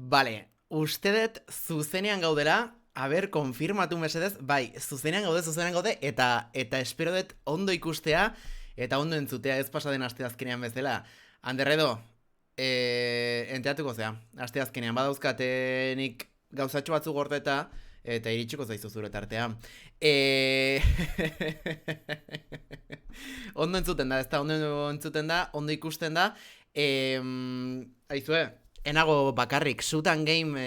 Bale, uste dut zuzenean gaudela, konfirmatu mesedez, bai, zuzenean gaude, eta espero dut ondo ikustea, eta ondo entzutea ez pasaden asteazkenean bezala. Anderredo, enteatuko zea, asteazkenean badauzkatenik gauzatxo batzu gordeta, eta iritsiko zaizu zure tartea. Ondo entzuten da, ezta, ondo entzuten da, ondo ikusten da, aizue, enago bakarrik, Sutan Game,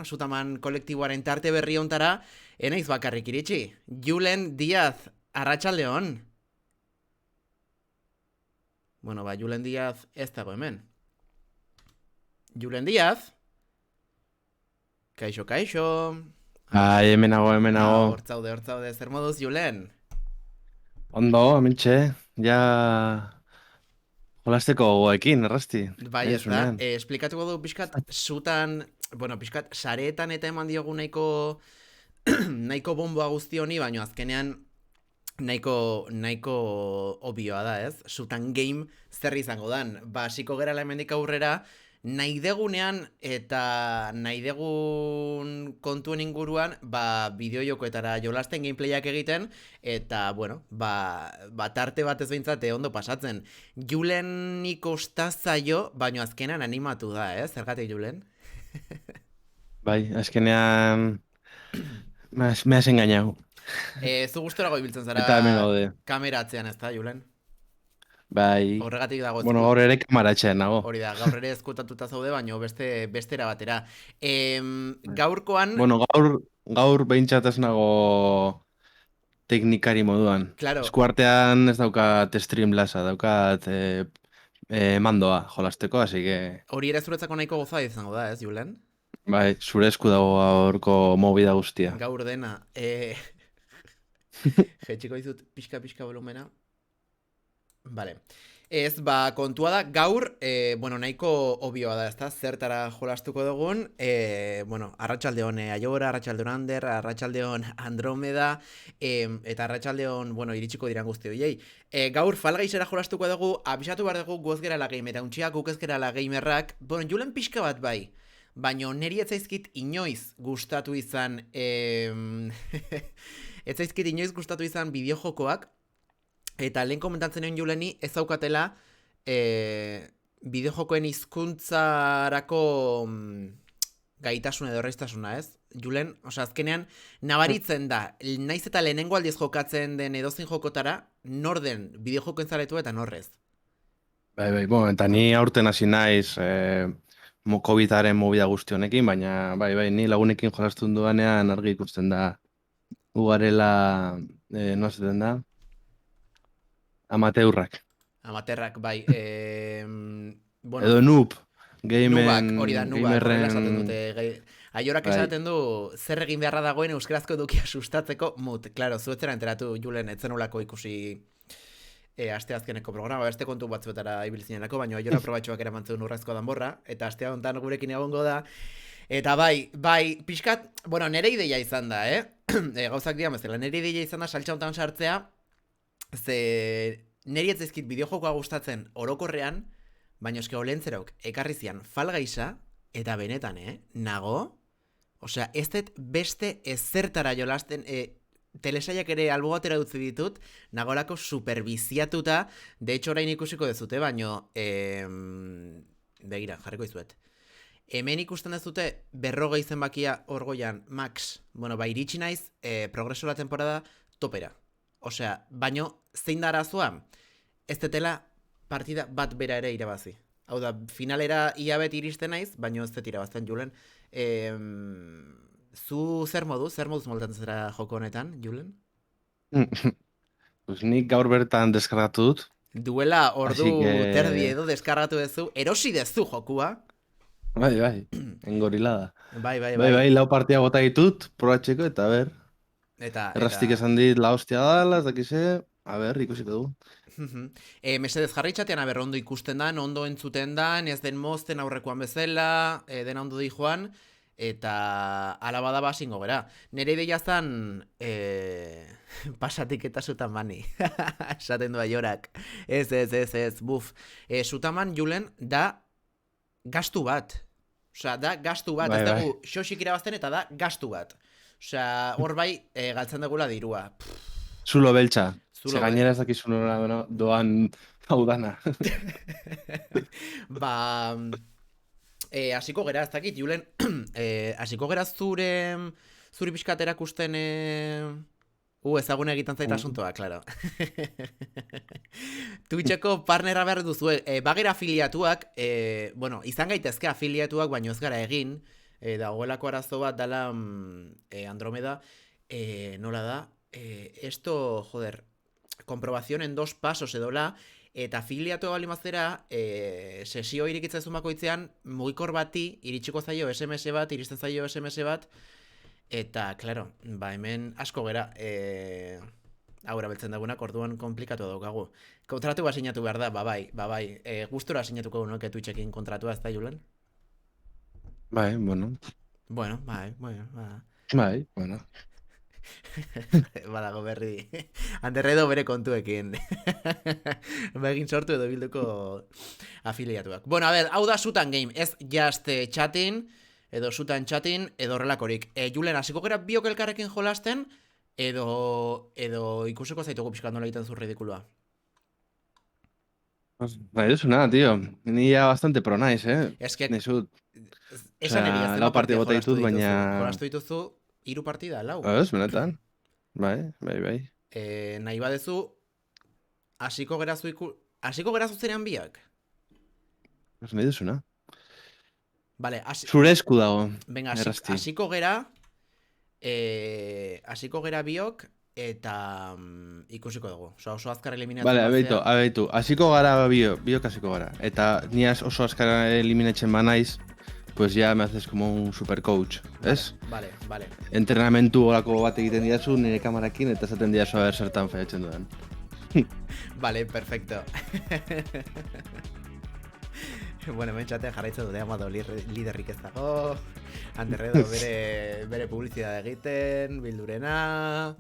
Sutaman kolektiboaren tarte berri ontara, enaiz bakarrik iritsi. Julen Diaz, arratsaldeon. Bueno, Julen Diaz ez dago hemen. Julen Diaz? Kaixo, kaixo. Hemen nago. Hortzaude, zer moduz, Julen? Ondo, amintxe, ja jolasteko gogoekin, errasti. Bai, ez da. Zunean. Esplikatuko du pixkat, pixkat, sareetan eta eman diogu nahiko nahiko bomboa guzti honi, baina azkenean nahiko obioa da, ez? Sutan Game zer izango dan. Hasiko gerala hemendik aurrera, nahi degunean eta nahi degun kontuen inguruan, bideojokoetara jolasten gameplayak egiten, eta, tarte batez behintzate ondo pasatzen. Julen ikostazaio, baina azkenan animatu da, ez? Zergatik, Julen? Bai, azkenean me has engañado. Zu gustorago ibiltzen zara Eta hemen gaude. kamera atzean, ez da, Julen? Bai, Horregatik dago bueno, gaur ere kamaratxean nago. hori da, gaur ere ezkutatuta zaude, baino bestera batera. Gaurkoan, Bueno, gaur behintzat ez nago teknikari moduan. claro, Eskuartean ez daukat Streamlabsa, daukat mandoa jolasteko, así que hori ere zuretzako nahiko goza izango da, ez, Julen? bai, zure esku dago gaurko movida guztia. Gaur dena. Jetxiko dizut pixka volumena. Vale. Ez, kontua da, gaur, nahiko obioa da, ezta, zertara jolastuko dugun, arratsaldeon Aiora, arratsaldeon Ander, arratsaldeon Andromeda, eta arratsaldeon, iritsiko diran guzti horiei. Gaur, Fall Guysera jolastuko dugu, abisatu behar dugu guaz gerala gamera, untxiak guk ez gerala gamerrak, Julen pixka bat bai, baina niri ez zaizkit inoiz gustatu izan, ez zaizkit inoiz gustatu izan bideojokoak, eta lehen komentatzen egon Juleni ez daukatela bideojokoen hizkuntzarako gaitasun edo erraiztasuna, ez? Julen, azkenean nabaritzen da, naiz eta lehenengo aldiz jokatzen den edozein jokotara, nor den bideojokoen zaletu eta norrez. Bai, eta ni aurten hasi naiz COVID-aren movida guzti honekin, baina bai, ni lagunekin jolastun duanean argi ikusten da ugarela, no zaten da, amateurrak. Amaterrak, bai. Edo noob. Nubak, hori da, nubak, horrela esaten Gamerren... dute. Aiorak esaten du, zer egin beharra dagoen euskarazko edukia sustatzeko, claro, zuetzera enteratu, Julen, etzen olako ikusi asteazkeneko programa, beste kontu batzuetara ibiltzinenako, baina Aiora probatxoak eramantzun urrazko danborra, eta astea hontan gurekin egongo da. Eta bai, pixkat, nere ideia izan da, gauzak dian bezala, nere ideia izan da saltxa hontan sartzea, ze neri ez zaizkit bideojokoa gustatzen orokorrean, baina eske olentzerok ekarri zian Fall Guysa, eta benetan, nago, osea, ez dut beste ezertara jolasten, telesaiak ere albo batera dutzi ditut, nagolako superbiziatuta, de hecho orain ikusiko dezute, baino, begira, jarriko izuet. Hemen ikusten dezute, 40 zenbakia orgoian, max, iritsi naiz, progreso la temporada topera. Osea, baino, zein da arazoa? Ez detela partida bat bera ere irabazi. Hau da, finalera iabet iristen naiz, baino ez dut irabazten, Julen. Zu zer moduz moldatzen zera joko honetan, Julen? Pues nik gaur bertan deskargatu dut. Duela ordu terdi edo deskargatu dezu, erosi dezu jokua. Bai, engorilada. Bai. Lau partia bota ditut, probatxeko, eta ber. Errastik esan dit la hostia dala, ez dakize, ikusiko dugu. Mesedez jarri txatean, ondo ikusten dan, ondo entzuten dan, ez den mozten aurrekoan bezala, dena ondo di joan, eta alabada basingo gera. Nere ideia zan, pasatik eta Sutaman esaten du Aiorak. Ez, buf. Sutaman, Julen, da gastu bat. Osea, da gastu bat, ez dugu xoxik irabazten eta da gastu bat. Osea, hor bai, galtzen dugula dirua. Zulo beltza. Ze gainera ez dakizu nola doan hau dana. Ba, hasiko gera, ez dakit, Julen, hasiko gera zuri pixkat erakusten, ezaguna egiten zaita asuntoa, klaro. Twitcheko partnera behar duzu, bagera afiliatuak, bueno, izan gaitezke afiliatuak, baino ez gara egin, dagoelako arazo bat dala Andromeda, nola da, esto, joder, comprobación en 2 pasos edola, eta afiliatu bali mazera, sesio irikitzen bakoitzean, mugikor bati, iritsiko zaio SMS bat, iristen zaio SMS bat, eta, klaro, ba hemen asko gera, aurra beltzen dagunak, orduan komplikatu daukagu. Kontratu bat sinatu behar da, bai, gustora sinatuko nuke Twitchekin kontratua ez da, Julen? Bai, bueno. Bueno, bai, bueno. Badago berri. Anderredo bere kontuekin. Begin sortu edo bilduko afiliatuak. Bueno, a ver, hau da Sutan Game. Ez just chatting, edo Sutan chatting, edo horrelakorik. Julen, hasiko gera biok elkarrekin jolasten, edo ikusiko zaitugu pixkat nola egiten zu ridikulua. Bai, eso nada, tío. Ni ya bastante pro naiz, Es que... Nesut. Esan egia, lau partida bota ditut, baina... Jolastu dituzu, 3 partida, lau. Ez, benetan. Bai. Nahi badezu, hasiko gerazu zerean biak? Ez nahi duzuna. Vale, zure esku dago. Venga, hasiko gera biok, eta ikusiko dugu. Oso azkar eliminatzen. Vale, abeitu. Hasiko gara biok hasiko gara. Eta ni oso azkar eliminatzen banaiz, pues ya me haces como un super coach, ¿es? Vale. Entrenamentu horako bat egiten diazu nire kamarakin eta esaten diazu a ber zertan featzen duen. Vale, perfecto. Bueno, mentxate jarraitzen dute amado liderrik ez dago. Anderredo bere publizidad egiten, bildurena...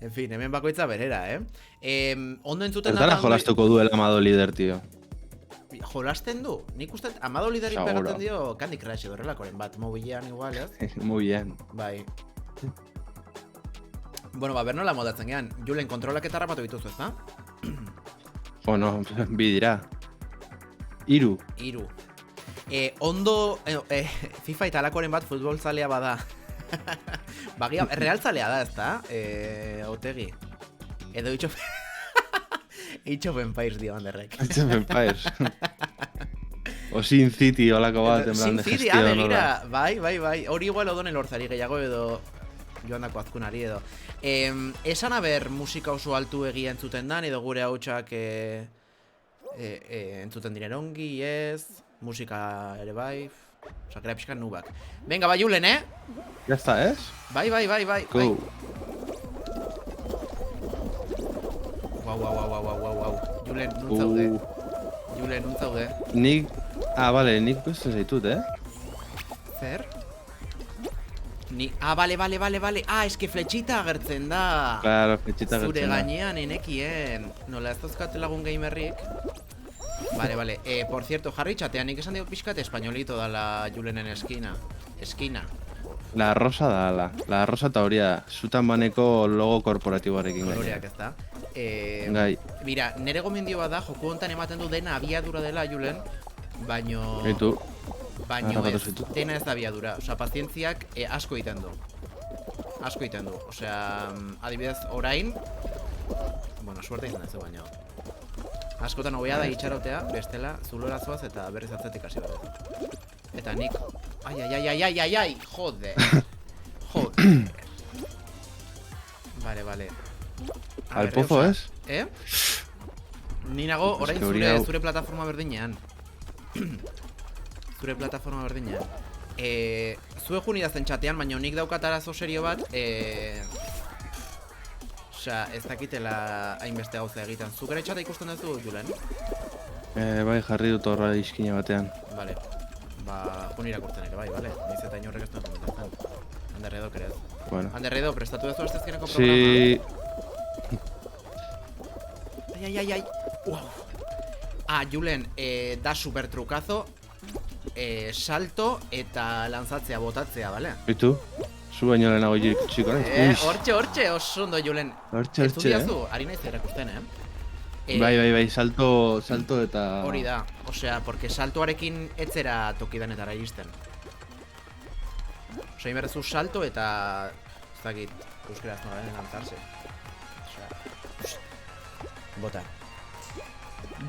En fin, hemen bakoitza berera, Ondo entzuten da... Zertara jolastuko duela amado lider, tío. Jolasten du? Nik uste amado liderik pegaten dio Candy Crush edo horrelakoren bat, mobilean igual, ez? Muy bien. Bai. Bueno, ba, bernola modatzen gean. Julen, kontrolak eta rapatu dituzu, ez da? Bueno, bi dira. 3. Ondo, FIFA eta alakoren bat futbol zalea bada. Bagia, real zalea da, ez da? Otegi. Edo Age of Empires dio Anderrek. Age of Empires. O Sin City olako bat, en plan de gestión. Sin City, begira, bai. Hori igual odon elorzari gehiago edo joandako azkunari edo. Esan aber musika oso altu egia entzuten dan, edo gure hautsak entzuten diren ongi, ez, musika ere bai, osa, kera pixkan nubak. Venga, bai, Julen, Ya está, ez? Bai. Go. Wow. Julen, nun zaude? Nik... Vale, nik gusten zaitut, Zer? Vale. Eske fletxita agertzen da. Claro, fletxita agertzen da. Zure gainean enekien. Nola ez dauzkate lagun gamerrik. Vale. Por cierto, jarri txatean, nik esan diot pixkat españolito da la Julenen eskina. La rosa da, la rosa eta hori da. Sutan baneko logo korporatiboarekin gaina. Koloreak ez da. Gai. Mira, nere gomendioa da, joku hontan ematen du dena abiadura dela, Julen. Baino ez, dena ez da abiadura. Osa, pazientziak asko egiten du. Osea, adibidez, orain... Bueno, suerte izan ez du baino. Askotan hobea da itxarotea, bestela, zulora zoaz eta berriz atzetik hasi bat. Eta nik... Ai, jode. Vale. Al pozo, ez? Ni nago, orain zure plataforma berdinean. Zue jun idazten txatean, baina nik daukat arazo serio bat, osea, ez dakitela hainbeste gauza egiten. Zuk ere txata ikusten duzu, Julen? Bai, jarri dut horra iskina batean. Vale. Ba, jun irakurtzen ere, bai, vale? Naiz eta inorrek ez dut komentatzen. Anderredo, kerez. Bueno. Anderredo, prestatu duzu aztezkeneko programa? Ai. Wow. Julen, da super trukazo. salto eta lanzatzea, botatzea, bale? Itu? Zu baino lehenago txiko, Hortxe, oso ondo Julen. Hortxe, Estudiazu, ari naiz erakusten, Bai, salto eta... Hori da, osea, porque saltoarekin etzera tokidanetara iristen. Osea, inberrezu salto eta... Ez dakit, euskeraz nola lanzarse. Osea... Bota.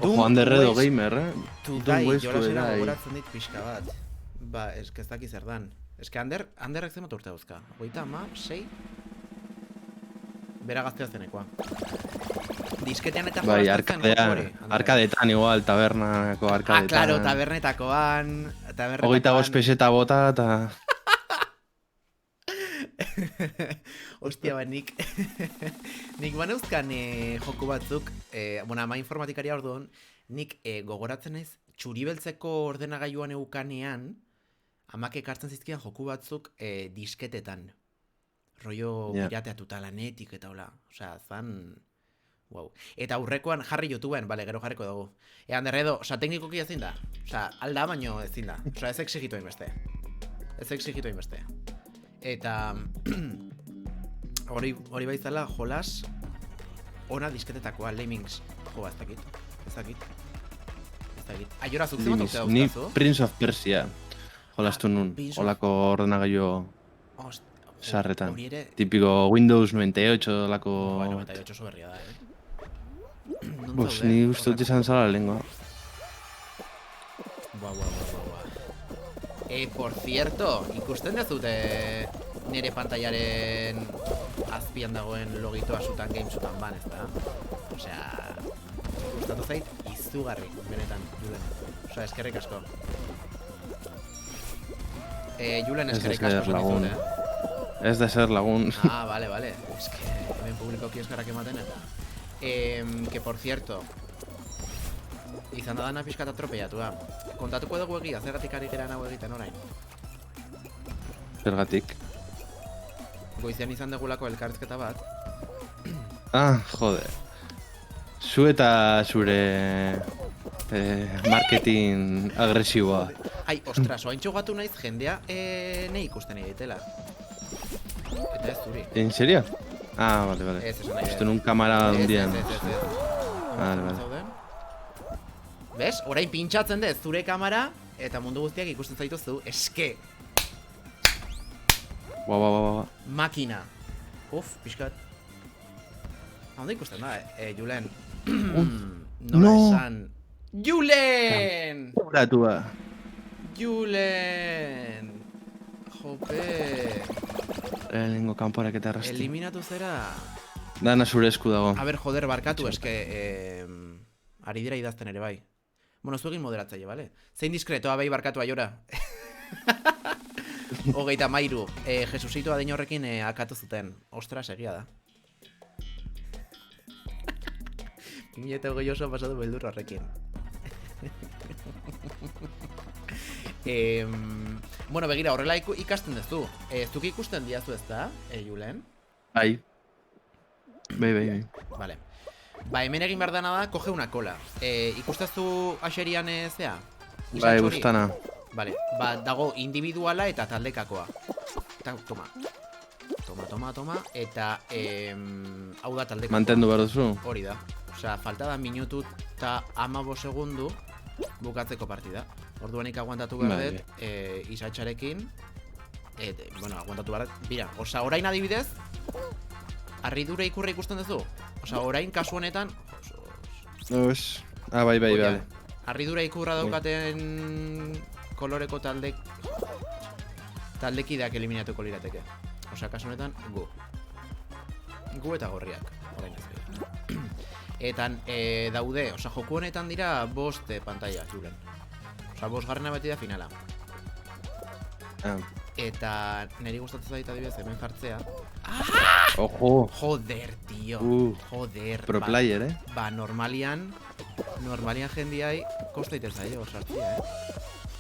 Ojo, Anderredo gamer, Tudai, jolasera gogoratzen dit pixka bat. Ba, ez dakit zer dan. Ez que Anderrek zenbat urte dauzka. 36? Bera gaztea zenekoa. Disketean eta bai, arkadetan igual, tabernako arkadetan. Claro, tabernetakoan... 25 peseta bota eta... Ostia, nik banauzkan joku batzuk, ama informatikaria orduan, nik gogoratzen naiz, txuribeltzeko ordenagailuan eukanean, amak ekartzen zizkidan joku batzuk disketetan. Rollo pirateatuta lanetik eta hola. Osea, zan... Wow. Eta aurrekoan jarri YouTubeen, bale, gero jarriko dugu. Anderredo, osea, teknikoki ezin da. Osea, alda baino ezin da. Osea, ez exigitu hainbeste. Eta... hori baitzala, jolas... Ona disketetakoa, Lemmings. Jo, ez dakit. Aiora, zuk zemat urte dauzkazu? Ni Prince of Persia. Jolastu nun, holako ordenagailu sarretan. Tipiko Windows 98 holako... Bueno, 98 oso berria da, Bos, ni uste dut izan zala lengua. Por cierto, ikusten dezute nire pantaiaren azpian dagoen logitoa Sutan Games Sutan ban, ez da? Osea, gustatu zait izugarri, benetan, Julen. Osea, eskerrik asko. Julen, eskerrik asko lagun. Ez de ser lagun. Vale. Es que hemen publikoki eskerrak ematen eta... que por cierto, izan da dana pixkat atropeiatua. Kontatuko dugu egia, zergatik ari geran hau egiten orain? Zergatik? Goizean izan degulako elkarrizketa bat. Jode. Zu eta zure marketing agresiboa. Ai, ostras, oain txogatu naiz jendea nahi ikusten egitela. Eta ez zuri. En serio? Vale. Uste nun kamara hundian. Vale. Bez? Orain pintxatzen dez zure kamara eta mundu guztiak ikusten zaituzu. Eske! Makina. Pixkat. Onda ikusten da, Julen. Nola esan. Julen! Julen! Jope! Lehenengo kanporak eta arrasti. Eliminatu zera. Dana zure esku dago. A ber, joder, barkatu, eske... ari dira idazten ere bai. Bueno, zuegin moderatzaile, bale? Zein diskretoa bai barkatu aiora. 33. Jesusito adein horrekin akatu zuten. Ostras, egia da. 2008 oso pasatu beldur horrekin. Bueno, begira, horrela ikasten dezu. Zuk ikusten diazu ez da, Julen? Bai. Bai. Vale. Ba, hemen egin behar dana da, koge una kola. Ikustezu aserian zea? Bai, gustana. Vale, ba, dago individuala eta taldekakoa. Eta, toma, eta, hau da taldekakoa. Mantendu behar duzu? Hori da. Osea, falta da minutu eta 15 segundu bukatzeko partida. Orduanik aguantatu behar dut, isatxarekin. Bueno, aguantatu behar dut. Bira, osea, orain adibidez, harridura ikurra ikusten duzu? Osea, orain kasu honetan... Bai, bale. Harridura ikurra daukaten koloreko taldekideak eliminatuko lirateke. Osea, kasu honetan, gu. Gu eta gorriak, orain ez. Eta daude, osea, joku honetan dira 5 pantalla, Julen. Osea, 5. beti da finala. Eta niri gustatzen zait adibidez hemen jartzea. Ojo! Joder, tío. Joder. Pro player, Ba, normalian jendiai kostaiten zaio sartzea,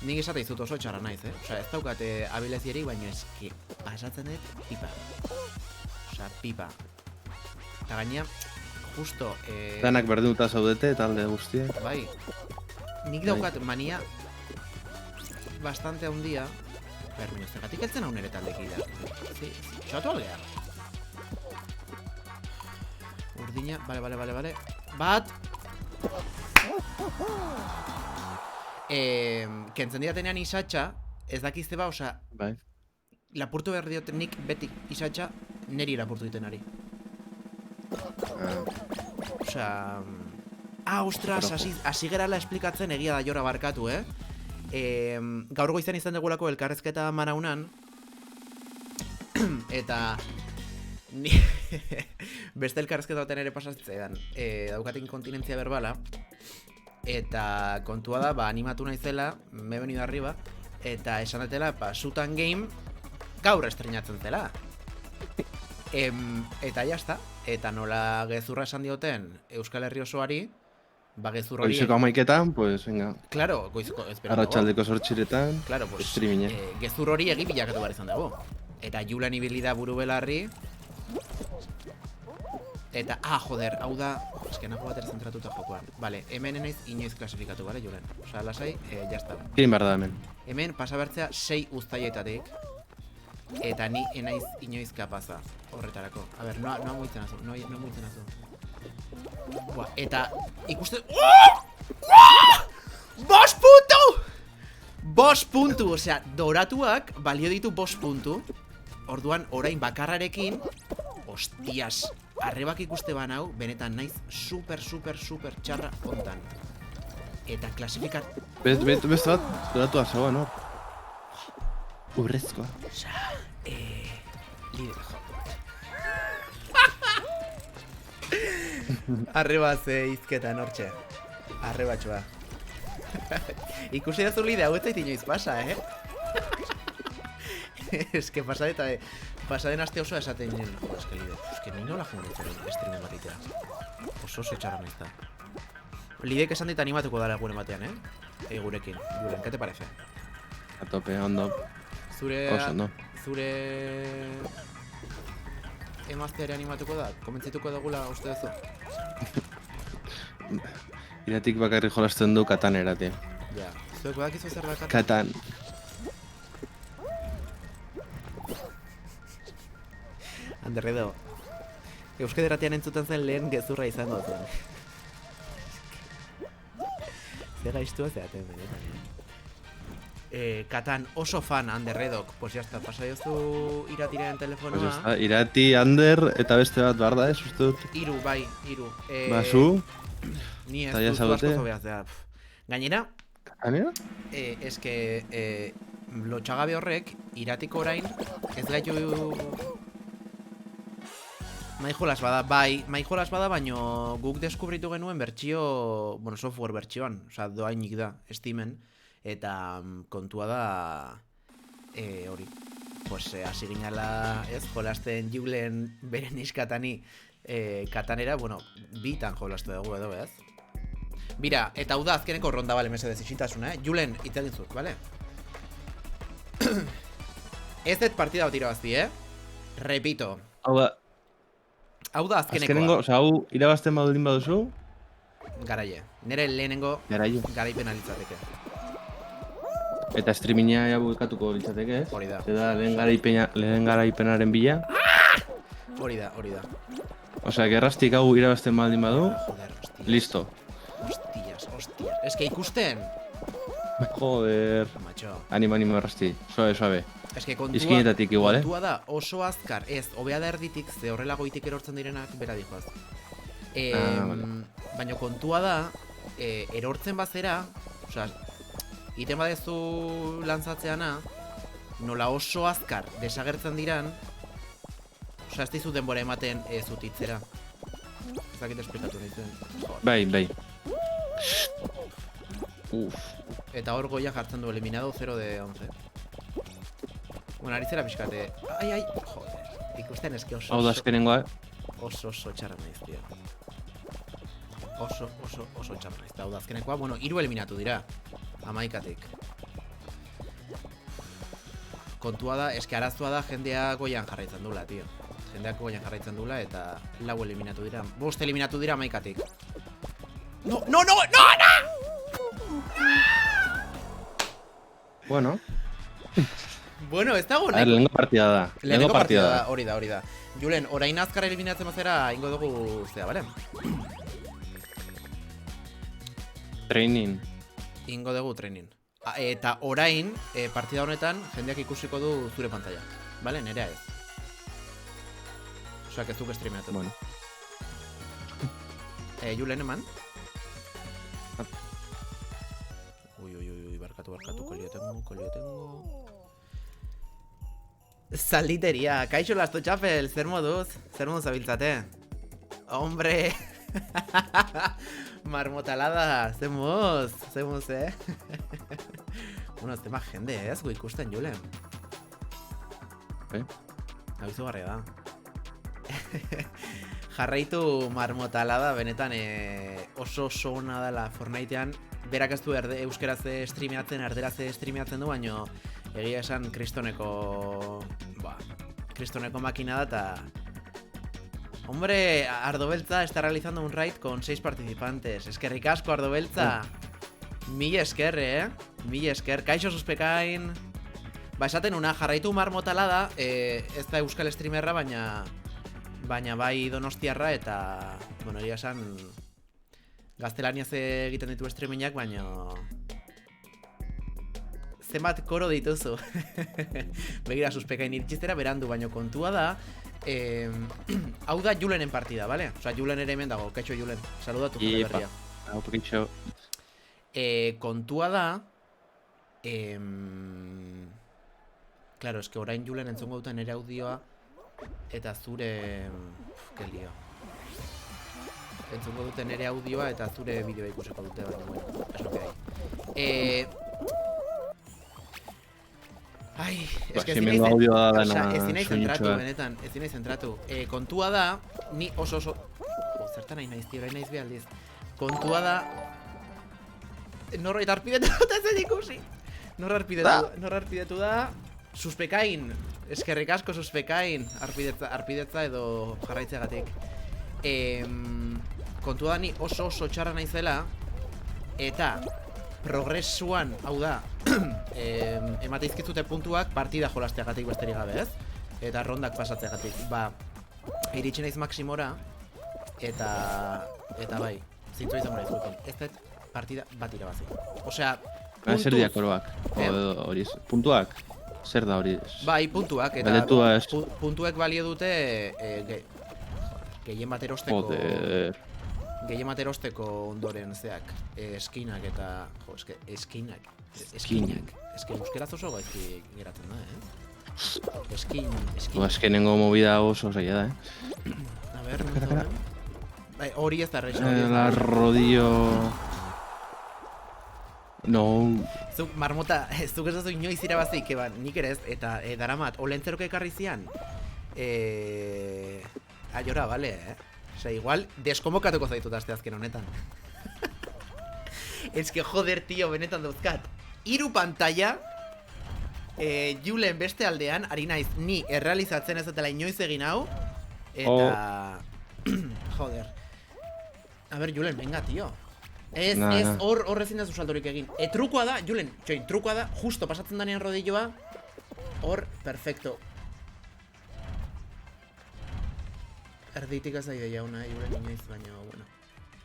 Nik esate izut oso txarra naiz, Osea, ez daukate abilezierik, baina eski pasatzen dut pipa. Osea, pipa. Eta gaina, justo... Danak berdinuta zaudete, talde guztiek. Bai. Nik daukat mania... bastante handia. Baina, zergatik eltzen hau nere taldekideak. Txatu algea. Urdina, bale. Bat! Kentzen diratenean isatxa, ez dakizte ba, osa, Bai. lapurtu behar dioten nik beti isatxa neri lapurtu ditenari. Osa... ostras, hasi gerala esplikatzen egia da jora barkatu, gaur goizan izan degulako elkarrezketa manaunan, eta... beste elkarrezketa baten ere pasatzean, daukat inkontinentzia berbala, eta kontua da, animatu naizela, me he venido arriba, eta esan detela, Sutan Game gaur estrenatzen zela. Eta jazta, eta nola gezurra esan dioten Euskal Herri osoari, gezur hori... Goizeko 11etan, pues, venga. Claro, goizeko, esperando. Arratsaldeko 8etan, claro, pues, streaming. Gezur hori egi bilakatu behar izan dago. Eta Julen ibili da buru belarri. Eta, joder, hau da... Esken nago batera zentratuta jokoan. Vale, hemen enaiz inoiz klasifikatu, bale, Julen? Osa, lasai, jazta. Egin behar da hemen. Hemen pasa bertzea 6 uztaietatik. Eta ni enaiz inoiz kapaza horretarako. A ber, no muitzen azu, no muitzen azu. Buah, eta ikuste... ¡Bos puntu! Bos puntu, osea, doratuak balio ditu 5 puntu. Orduan, orain bakarrarekin, hostias, arrebak ikuste banau, benetan naiz super txarra hontan. Eta klasifikat... Beste bat, doratua zagoa, no? Urrezkoa. Osea, líder, jo. Arreba ze izketan hortxe. Arrebatxoa. Ikusi da zulide hau ez zait inoiz pasa, Eske pasaden aste oso esaten nien. Jo, eske líder. Eske ni nola joan ditzen streamen bat itea. Oso txarra nahiz da. Lidek esan dit animatuko dara gure batean, gurekin. Julen, ¿qué te parece? A tope, ondo. Oso, no. Zure... emazteare animatuko da? Komentzituko dugula uste duzu? Iratik bakarrik jolasten du Katanera, tío. Ja, zuek badakizu zer da Katan? Katan. Anderredo, Euskaderatean entzuten zen lehen gezurra izango zen. Zer gaiztua zeaten benetan, Katan oso fan Anderredok, pues jazta, pasa jozu iratiren telefonoa. Pues está, Irati, Ander, eta beste bat behar da, uste dut. Iru, bai, iru. Basu. Ni ez Eta ja duzu asko zaudete. zobeaz da. Gainera, Katanera? eske lotxagabe horrek, iratiko orain, ez gaitu... Maijolas bada, bai, maijolas bada, baino guk deskubritu genuen bertsio, bueno, software bertsioan, oza, doainik da, Steamen, eta kontua da, hori, pues, hasi ginala, ez, jolasten Julen beren iskatani, Katanera, bueno, bitan jolastu dugu edo, ez? Bira, eta hau da azkeneko ronda, bale, mesedez isiltasuna, Julen, itzegin zut, bale? Ez dut partida bat irabazti, Repito. Hau da, Hau da azkenekoa. azkenengo, oza, hau irabazten baldin baduzu, Garaie. Nere lehenengo Garaio. garaipena litzateke. Eta streaminga ja bukatuko litzateke, ez? Hori da. Eta lehen garaipenaren bila. Hori da. Osea, gerraztik hau irabazten baldin badu, Joder, hostias. listo. Hostias. Ez que ikusten. Joder. Macho. Anima errasti. Suave. Ez que kontua... Izkinetatik igual, Kontua da oso azkar. Ez, hobea da erditik, ze horrela goitik erortzen direnak, bera dijoaz. Vale. Baina kontua da, erortzen bazera, osea, iten badezu lantzatzeana, nola oso azkar desagertzen diran, osea, ez dizu denbora ematen zutitzera. Ez dakit esplikatu nintzen. Bai. Eta hor goia jartzen du eliminado 0 de 11. Bueno, ari zera pixkate. Ai, joder. Ikusten eski oso... Hau da azkenengoa, Oso txarra naiz, tío. Oso txarra naiz. Hau da azkenekoa, bueno, 3 eliminatu dira. 11tik. Kontua da, eski araztua da jendea goian jarraitzen dula, tío. Jendeak goian jarraitzen dula eta 4 eliminatu dira. 5 eliminatu dira 11tik. No! Bueno, Bueno, ez dago lehenko partida da. Lehenengo partida da, hori da. Julen, orain azkar eliminatzen bazera ingo dugu zea, bale? Training. Ingo dugu training. Eta orain, partida honetan, jendeak ikusiko du zure pantalla. Bale, nerea ez. Osa, ez duk streameatu. Bueno. Julen, eman? Uy, barkatu, kolio tengo. Zalditeria, kaixo lasto txapel, zer moduz abiltzate? Hombre! Marmotalada, zemuz, Bueno, ez tema jende, ez, gu ikusten, Julen. Abizu barria da. Jarraitu marmotalada, benetan oso ona dela Fortnitean. Berak ez du euskeraz streameatzen, erderaz streameatzen du, baino egia esan kristoneko makina da, eta... Hombre, Ardobeltza está realizando un raid con 6 participantes. Eskerrik asko, Ardobeltza. Mil esker, Mil esker. Kaixo suspekain. Esaten una, jarraitu marmotalada, ez da euskal streamerra, baina bai donostiarra, eta, bueno, egia esan, gaztelaniaz egiten ditu streamingak, baina... Zenbat koro dituzu. Begira, suspekain irtxistera berandu, baino kontua da, hau da Julenen partida, bale? Osa, Julen ere hemen dago, kaixo Julen, saludatu jende berria. Hau, kaixo. Kontua da, claro, eske orain Julen entzongo duten ere audioa, eta zure... que lío. Entzongo duten ere audioa, eta zure bideoa ikusiko dute, bueno, es lo que hay. Ai, eske ezin nahi zentratu, benetan, ezin nahi zentratu. Kontua da, ni oso... Zertan nahi naiz, tio, nahi naiz behaldiz. Kontua da... Norra eta arpidetu dut ezen ikusi. Norra arpidetu da... Suspekain, eskerrik asko suspekain, arpidetza edo jarraitzeagatik. Kontua da, ni oso txarra naizela, eta... Progresuan, hau da, emate izkizute puntuak partida jolasteagatik besterik gabe, ez? Eta rondak pasatzeagatik. Iritsi naiz maksimora, eta bai, zintzoa izan gura izguekin. Ez dut partida bat irabazi. Osea, puntuz... Zer diak oroak? Puntuak? Zer da hori? Bai, puntuak, eta puntuek balio dute gehien bat erosteko... Gehien bat erosteko ondoren zeak, eskinak eta... Jo, eskinak. Eske euskeraz oso gaizki geratzen da, Eskin. Eskenengo movida oso zaila da, A ber, bai, hori ez da resa. La rodillo... No... Zuk, marmota, zuk ez dazu inoiz irabazik, nik ere ez, eta daramat, olentzerok ekarri zian. Aiora, bale, Osea, igual, deskonbokatuko zaitut aste azken honetan. Ez que, joder, tio, benetan dauzkat. 3 pantalla, Julen beste aldean, ari naiz, ni errealizatzen ez dutela inoiz egin hau, eta... Joder. A ber, Julen, venga, tio. Ez, hor ezin da saldorik egin. Trukoa da, Julen, trukoa da, justo pasatzen danean rodilloa, hor, perfecto. Erditik ez daide jauna, Julen inoiz, baina, bueno.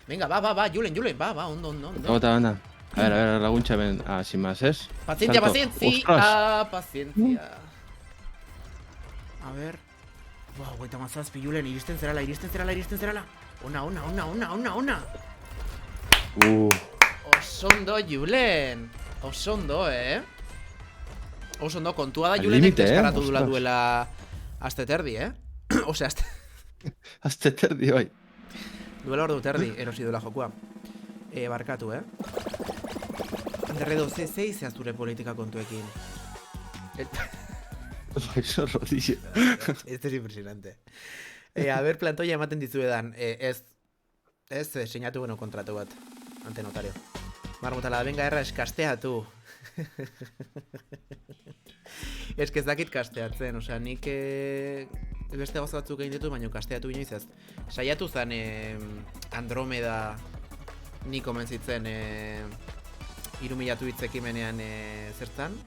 Venga, ba, Julen, ondo. Banda. A ver, laguntza ben, sin más, ez? Pazientzia. Pazientzia. A ver. Goita mazazpi, Julen, iristen zerala. Ona. Osondo, Julen. Osondo, Osondo, kontua da Julenek deskaratu duela aste terdi, Osea, Azte terdi, bai. Duela ordu terdi, erosi duela jokua. Barkatu, Derredo, zei zehazture politika kontuekin. Eso rodilla. Este es impresionante. A ber, plantoia ematen dizuedan. Ez sinatu beno kontratu bat. Ante notario. Marmotala, venga, erra, eskasteatu. Ez que ez dakit kasteatzen, osea, nik... Beste gauza batzuk egin ditu, baina kasteatu inoiz ez. Saiatu zen Andromeda ni komentzitzen 3000 Twitch ekimenean zertan.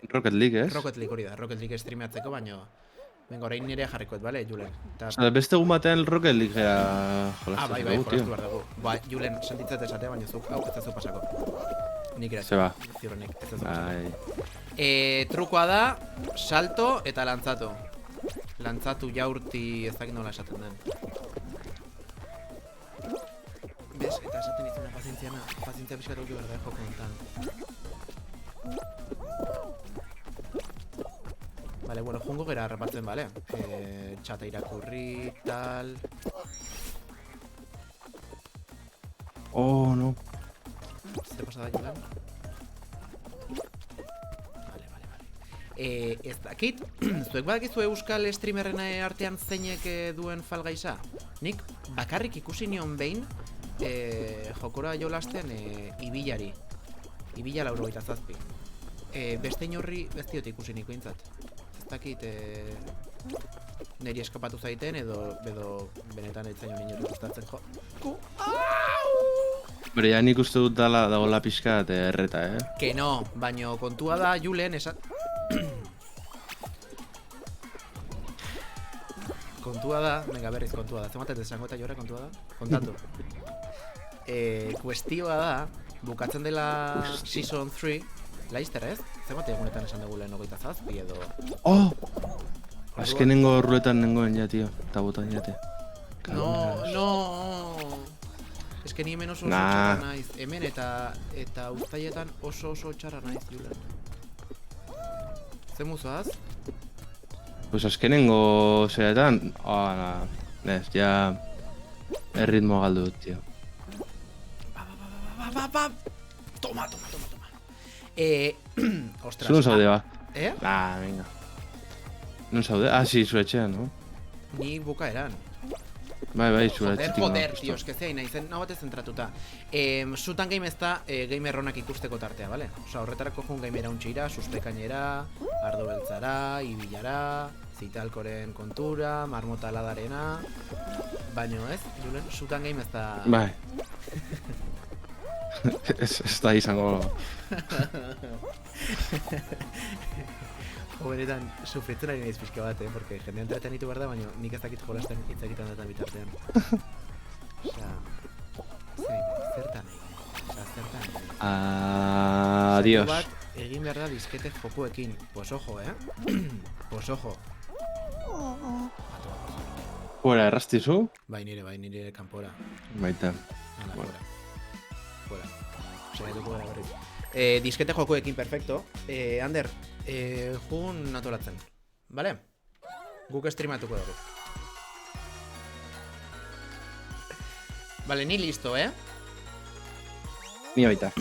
Rocket League, ez? Rocket League hori da, Rocket League streameatzeko, baino... Venga, orain nire jarrikoet, bale, Julen? Osa, beste egun batean Rocket Leaguea Ah, bai, jolastu dugu, jolastu tio. behar dugu. Ba, Julen, sentitzat esatea, baina zuk, hau, ez da zu pasako. Nik ere. Zeba. Ziurrenik, ez da zu pasako. Bai. Trukoa da, salto eta lantzatu. Lantzatu jaurti ez dakit nola esaten den. Bez, eta esaten izuna pazientzia pixkat dugu behar da, joko honetan. Vale, bueno, jungo gera repartzen, bale? Txata irakurri, tal... Oh, no. Zer pasa da, Julen? Ez dakit, zuek badakizu euskal streamerren artean zeinek duen Fall Guysa? Nik bakarrik ikusi nion behin jokora jolasten Ibilari. Ibila 97. Beste inorri ez diot ikusi niko intzat. Ez dakit niri eskapatu zaiten edo benetan ez zaino inorri gustatzen jo. Bere, ja nik uste dut dagoela pixka erreta, Que no, baino kontua da Julen kontua da, venga berriz kontua da. Zematet esango eta jora kontua da? Kontatu. Kuestioa da, bukatzen dela Season 3, laizter ez? Zemate egunetan esan dugu lehen 27 edo... Oh! Azkenengo ruletan nengoen ja, tio. Eta botan jate. No! Ez que ni hemen oso txarra naiz. Hemen eta uztaietan oso txarra naiz, Julen. Ze muzoaz? Pues azkenengo zeretan... Ez, ja... Erritmo galdu dut, tio. Toma. Ostras. Zun zaude, ba. Venga. Non zaude? Si, zure etxean, no? Ni bukaeran. Bai, zure etxetik. Joder, tio, eskezea naizen, nago batez zentratuta. Zutan game ez da gamerronak ikusteko tartea, bale? Osa, horretarako joan gamera untxeira, suspekainera, ardo beltzara, ibilara, zitalkoren kontura, marmota aladarena... Baino ez, Julen, zutan game ez da... Bai. Ez da izango... Benetan, sufritzen ari naiz pixka bat, porque jende entretenitu behar da, baina nik ez dakit jolasten hitz egiten datan bitartean. Osea, zertan egin. Adiós. Zaitu bat, egin behar da diskete jokuekin. Pues ojo, Pues ojo. Fuera, errastizu? Bai nire kanpora. Baita. Hala, fuera. Segaituko gara berriz. Diskete jokuekin, perfecto. Ander, jun natolatzen. Vale? Guk streamatuko dugu. Vale, ni listo, Ni baita.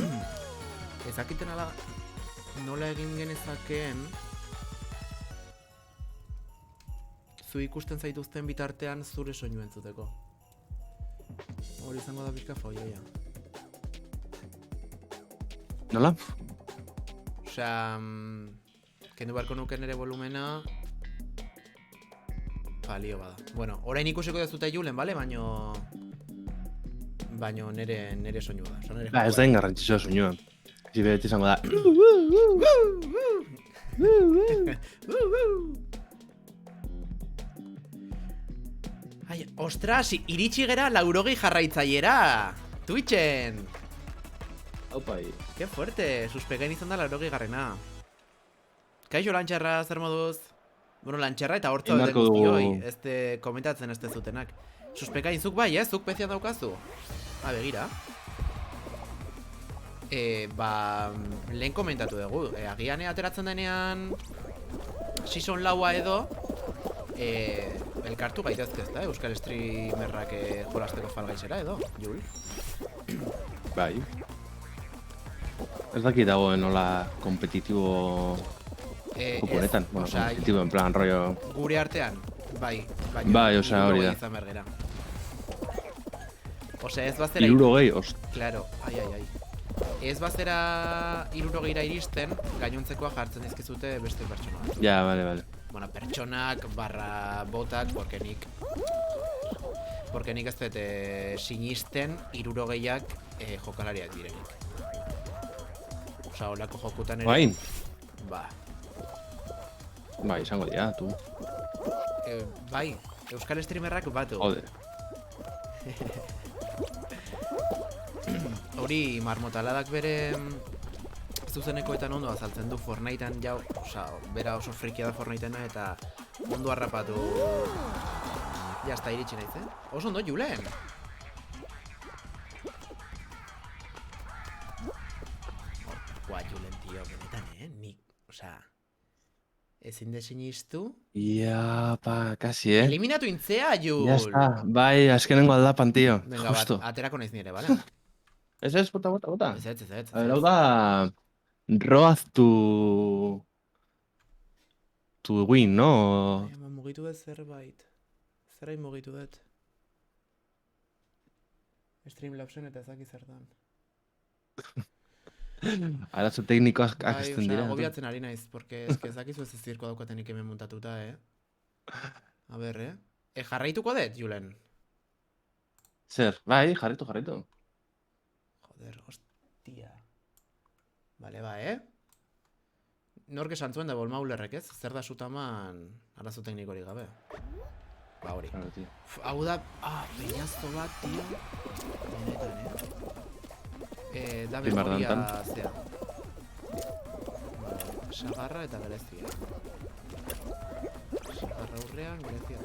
Ezakiten ala nola egin genezakeen zu ikusten zaituzten bitartean zure soinu entzuteko. Hori izango da pizka foioia. Nola? Osea, kendu beharko nuken ere volumena balio bada. Bueno, orain ikusiko dezute Julen, bale? Baino nere soinua da. Ez da ingarrantzitsua soinua. Beti izango da. Ai, ostras, iritsi gera 80 jarraitzaiera! Twitchen! Aupai. Qué fuerte, suspekain izan da 80 garrena. Kaixo lantxerra, zer moduz? Bueno, lantxerra eta hortza duten guztioi, komentatzen ez zutenak. Suspekain zuk bai, zuk pezian daukazu? Begira. Lehen komentatu dugu. Agian ateratzen denean Season laua edo elkartu gaitezke ez da, euskal streamerrak jolasteko Fall Guysera edo, Jul? Bai. Ez dakit dagoen nola kompetitibo honetan. Bueno, kompetitibo en plan, rollo... Gure artean, bai. Bai, osea, hori da. Osea, ez bazera... 60, Claro, ai. Ez bazera 60 iristen, gainontzekoa jartzen dizkizute beste pertsonak. Ja, vale. Bueno, pertsonak barra botak, porque nik ez dut sinisten 60ak jokalariak direnik. Osa, holako jokutan ere... Bain? Ba, Bai, izango dira, tu. Bai, Euskal Streamerrak batu. Jode. Hori marmotaladak bere zuzenekoetan ondo azaltzen du Fortnitean jau, osea, bera oso frikia da Fortniteena eta ondo harrapatu. Ja, hasta iritsi naiz, Oso ondo, Julen! Buah, Julen, tío, benetan, nik, osea, ezin desinistu. Ia, kasi, Eliminatu intzea, Jul! Ya está, bai, azkenengo aldapan, tío. Venga, Justo. bat, aterako naiz nire, bale? Ez, bota. Ez. A ver, hau da... Roaz to win, no? Ama mugitu dut zerbait. Zerbait mugitu dut. Streamlabsen eta ezaki zertan. Arazo teknikoak azten dira. Gobiatzen ari naiz, porque ezakizu ez zirko daukatenik hemen montatuta, A ber, jarraituko dut, Julen? Zer, bai, jarritu. Joder, hostia. Bale, Nork esan zuen da bolmaulerrek, ez? Zer da sutaman arazo teknikorik gabe. Ba, hori. Hau da, peñazto bat, tio. Benetan, da memoria zea. Sagarra eta gerezia. Sagarra urrean, gerezia.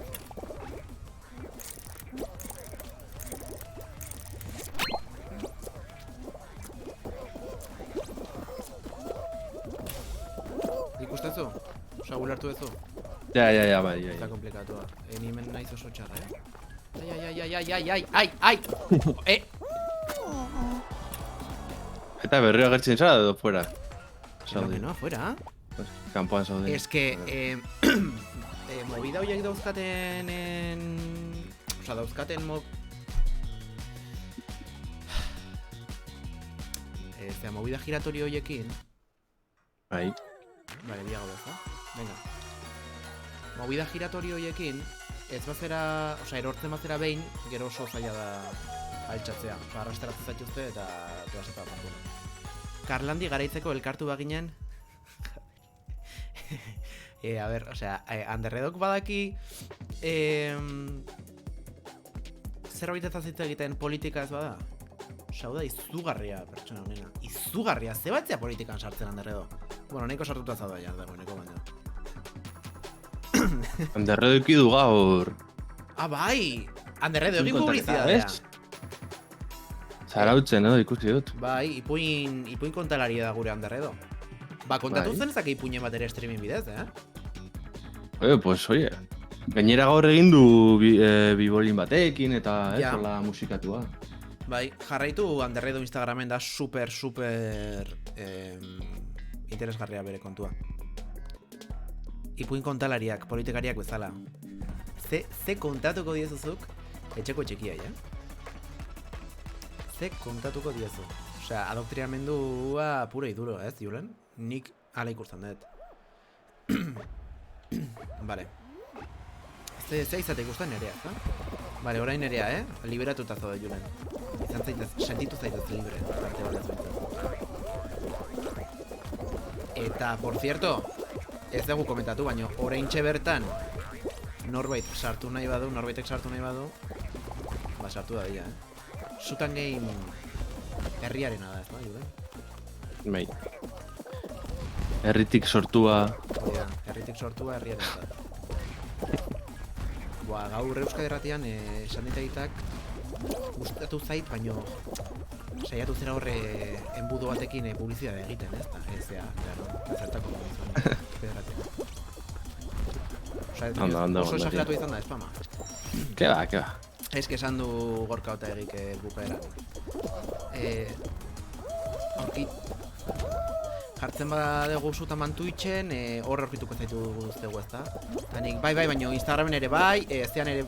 Ikustezu? Osa, gulertu ezu? Ja, bai. Eta komplikatua. Ni hemen naiz oso txarra, Ai! Eta berriro agertzen zara edo fuera? No, fuera. Pues, kanpoan zaude. Es que, movida horiek dauzkaten Osa, dauzkaten movida giratorio horiekin. Bai. Vale, diago beza. Venga. Movida giratorio horiekin, ez bazera, osa, erortzen bazera behin, gero oso zaila da altxatzea. Osa, arrasteratzen zaituzte eta toaseta bat. Karlandi garaitzeko elkartu baginen. A ber, osea, Anderredok badaki zerbait ez azitza egiten politika ez bada. Osea, da, izugarria pertsona honena. Izugarria, ze batzea politikan sartzen Anderredo. Bueno, nahiko sartuta zauda ja, dagoeneko baina. Anderredo ikidu gaur. Bai! Anderredo egin publizidadea. Zarautzen, ikusi dut. Bai, ipuin kontalaria da gure Anderredo. Ba, kontatu zen ezak ipuinen bat ere streaming bidez, Pues, oie. Gainera gaur egin du bibolin batekin eta ez hola musikatua. Bai, jarraitu Anderredo Instagramen da super interesgarria bere kontua. Ipuin kontalariak, politikariak bezala. Ze kontatuko diezuzuk, etxeko txekia, Ze kontatuko diezu. Osea, adoktrinamendua puro y duro, ez, Julen? Nik ala ikusten dut. Vale. Ze izate ikusten nerea, ez da? Vale, orain nerea, liberatuta zaude, Julen. Izan zaitez, sentitu zaitez libre. Eta, por cierto, ez dugu komentatu, baina oraintxe bertan norbaitek sartu nahi badu, ba, sartu da dira, Sutan Game herriarena da, ez da, Julen? Bai. Herritik sortua... Herritik sortua herriarena da. Boa, gaur Euskadi Erratian esan ditagitak gustatu zait, baino saiatu zera horre enbudo batekin publizidade egiten, ez da? Ez da, claro, zertako oso exageratu izan da, ez fama? Ke ba. Ez que esan du gorka ota egik bukaera. Aurkit jartzen badegu zutaman Twitchen, horre aurkituko zaitu guztegu, ez da? Bai, baina Instagramen ere bai, zean ere...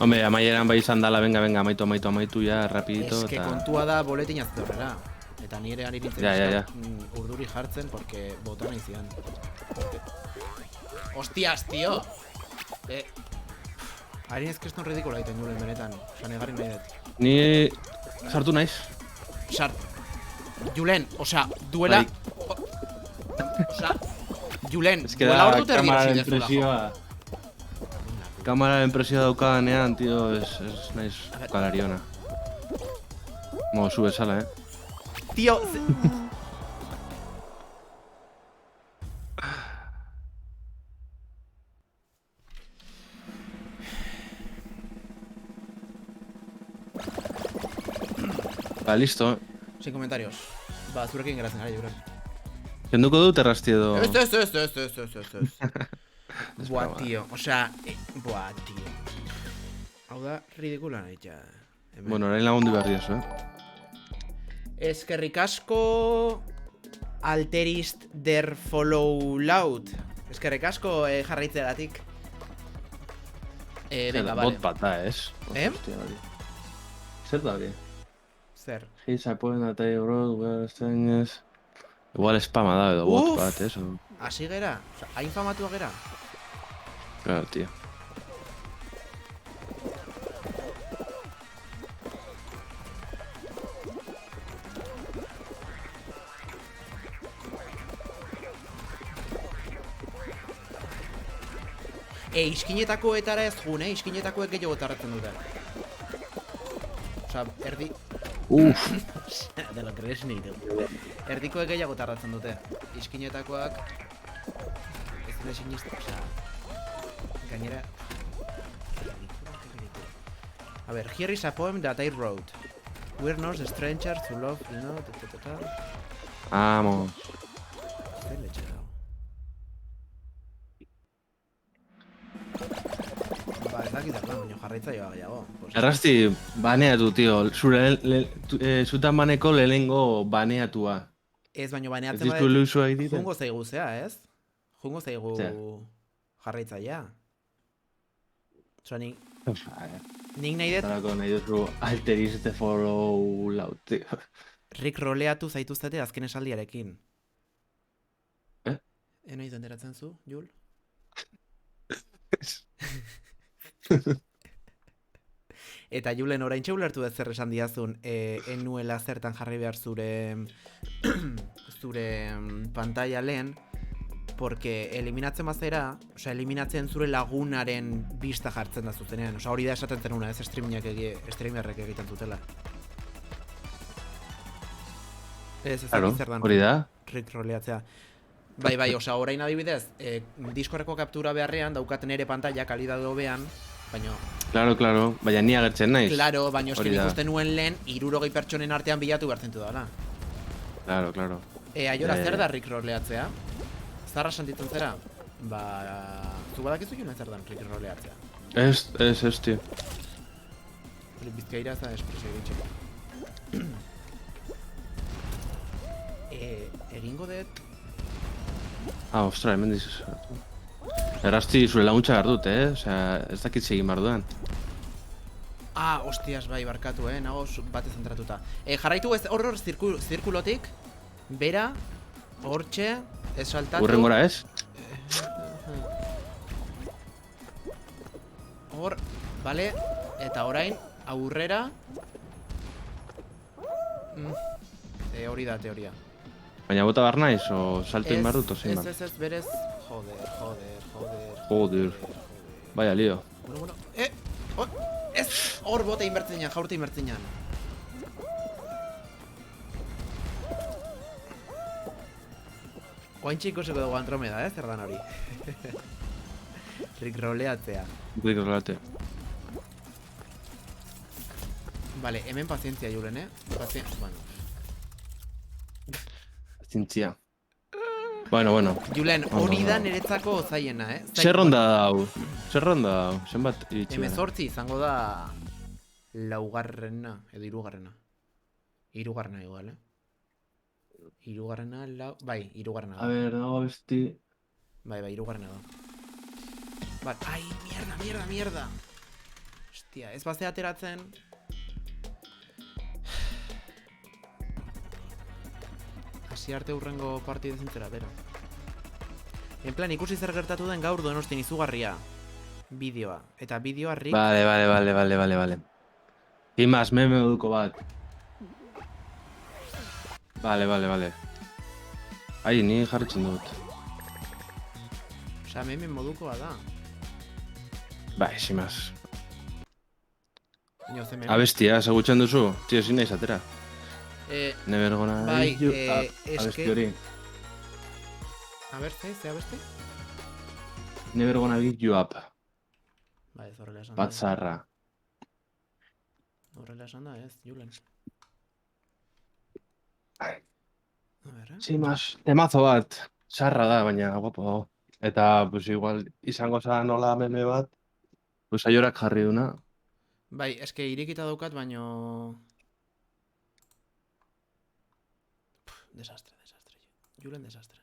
Hombre, amaieran bai izan dala, venga, amaitu ya, rapidito. Ez que kontua da boletin azte horrela. Eta nire ari nintzen urduri jartzen, porque bota nahi zian. Hostias, tío! Harin ez keston ridikola egiten Julen benetan. Osa, negarri nahi dut. Ni... sartu naiz. Julen, osea, duela... Osea, Julen, Es que duela da ordu terdi kamararen erosi dezula, jo. presioa. Kamararen presioa daukadanean, tío, ez naiz kalariona. Mo, zu bezala, Tío, Ba, listo. sin comentarios. Ba, zurekin geratzen gara, Julen. Kenduko dut errasti edo... Esto. Buah, broma. tío, osea, buah, tío. Hau da, ridikula nahi, ja. Bueno, orain lagundu behar diozu, Eskerrik asko Alterist der follow loud. Eskerrik asko jarraitzeagatik. Venga, vale. Bot bat da, ez? Hostia, hori. Zer da hori? Zer? His apoen atai brot, where estainez... Igual spama da edo bot bat, ez? Asi gera? Osa, hain famatua gera? Claro, tío. Iskinetakoetara ez jun, iskinetakoek gehiago tarratzen dute. Osa, erdi... Uff. De lo crees ni, erdikoek gehiago tarratzen dute. Iskinetakoak... Ez dira sinista, osa... Gainera... A ver, here is a poem that I wrote. We're not strangers to love, you know... Vamos. Zer letxe dago. Ba, ez dakit da, baina jarraitzaioa gehiago. Errasti, baneatu, tío. Zutan baneko lehenengo baneatua. Ez baino Ez baneatzen dizku luizua egiten? jungo zaigu zea, ez? Jungo zaigu Zea. jarraitzaia. Osa, nik Nik nahi dut Zarako nahi duzu Alterist de follow loud, tío. Rick roleatu zaituztete azken esaldiarekin. Eh? Enoiz enteratzen zu, Jul? Eta Julen oraintxe ulertu dut zer esan diazun, enuela zertan jarri behar zure pantalla lehen, porque eliminatzen bazera, osea, eliminatzen zure lagunaren bista jartzen da zutenean. Osea, hori da esaten zenuna, ez streamerrek egiten dutela. Ez Claro, dakit zer dan hori da. Rick roleatzea. Bai, osea, orain adibidez, Discordeko kaptura beharrean daukaten ere pantalla kalidade hobean, baina... Claro, baina ni agertzen naiz. Claro, baina Hori eskin da. ikusten nuen lehen, 60 pertsonen artean bilatu bertzen dudala. Claro. Aiora zer da Rick roleatzea? Zarra sentitzen zera? Ba... Zu badakizu juna zer da Rick roleatzea? Ez, tío. Filip Bizkaira ez da espresio egitxe. Egingo dut... Ostra, hemen dizuz. Errasti zure laguntza behar dut, Osea, ez dakit segin behar dudan. Hostias, bai, barkatu, nago batez entratuta. Jarraitu ez hor zirkulotik, bera, hortxe, ez saltatu. Urrengora ez? Hor, bale, eta orain, aurrera. Hori da teoria. Baina bota behar naiz, o salto behar dut, o zein behar? Ez, berez. Joder. Vaya lío. Bueno. Ez, hor bote inbertzenan, jaurte inbertzenan. Oaintxe ikusiko dugu Andromeda, zer dan hori. Rick roleatzea. Rikrolate. Vale, hemen pazientzia Julen, bueno. Zintzia. Bueno. Julen, hori da niretzako zaiena, Zer ronda dau? Zenbat iritsi gara? M8 izango da... Laugarrena, edo hirugarrena. Hirugarrena igual, Hirugarrena, bai, hirugarrena A da. ver, dago besti... Bai, hirugarrena da. Bai, ai, mierda. Hostia, ez bazte ateratzen... Hasi arte hurrengo partida zintzera, bera. En plan, ikusi zer gertatu den gaur Donostin izugarria. Bideoa. Eta bideoa Rick... Vale. Imaz, meme moduko bat. Vale. Ai, ni jarritzen dut. Osa, meme modukoa da. Bai, simaz. Baina, ze meme. Abestia, ezagutzen duzu? Tio, ezin naiz atera. Never gonna bai, leave you. eske- Abesti hori. Ze abesti? Never gonna give you up. Bai, ez horrela esan da. Batzarra. Horrela esan da, ez, Julen. A ver, Simaz, temazo bat. Sarra da, baina guapo. Eta, pues igual, izango za nola meme bat, pues aiorak jarri duna. Bai, eske irikita daukat, baino... Desastre. Julen, desastre.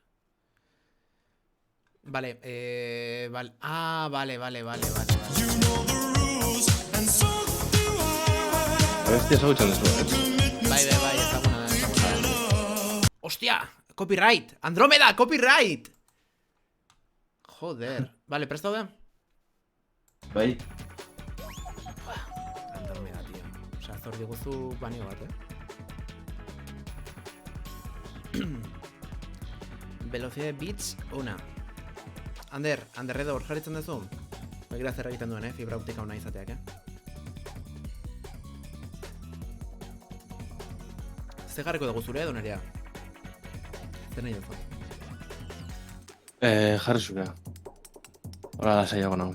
Vale, vale. Ah, vale. Abestia ezagutzen duzu, Bai, ezaguna da. Ostia, copyright! Andrómeda, copyright! Joder. Vale, prestau da? Bai. Andrómeda, tío. Osea, zor diguzu banio bat, Velocidad de bits, 1. Ander, hor jarritzen duzu? Begira zer egiten duen, fibra optika una izateak, Zer jarriko dugu zure edo nerea? Zer nahi duzu? Jarri zure. Hola da zailago nago.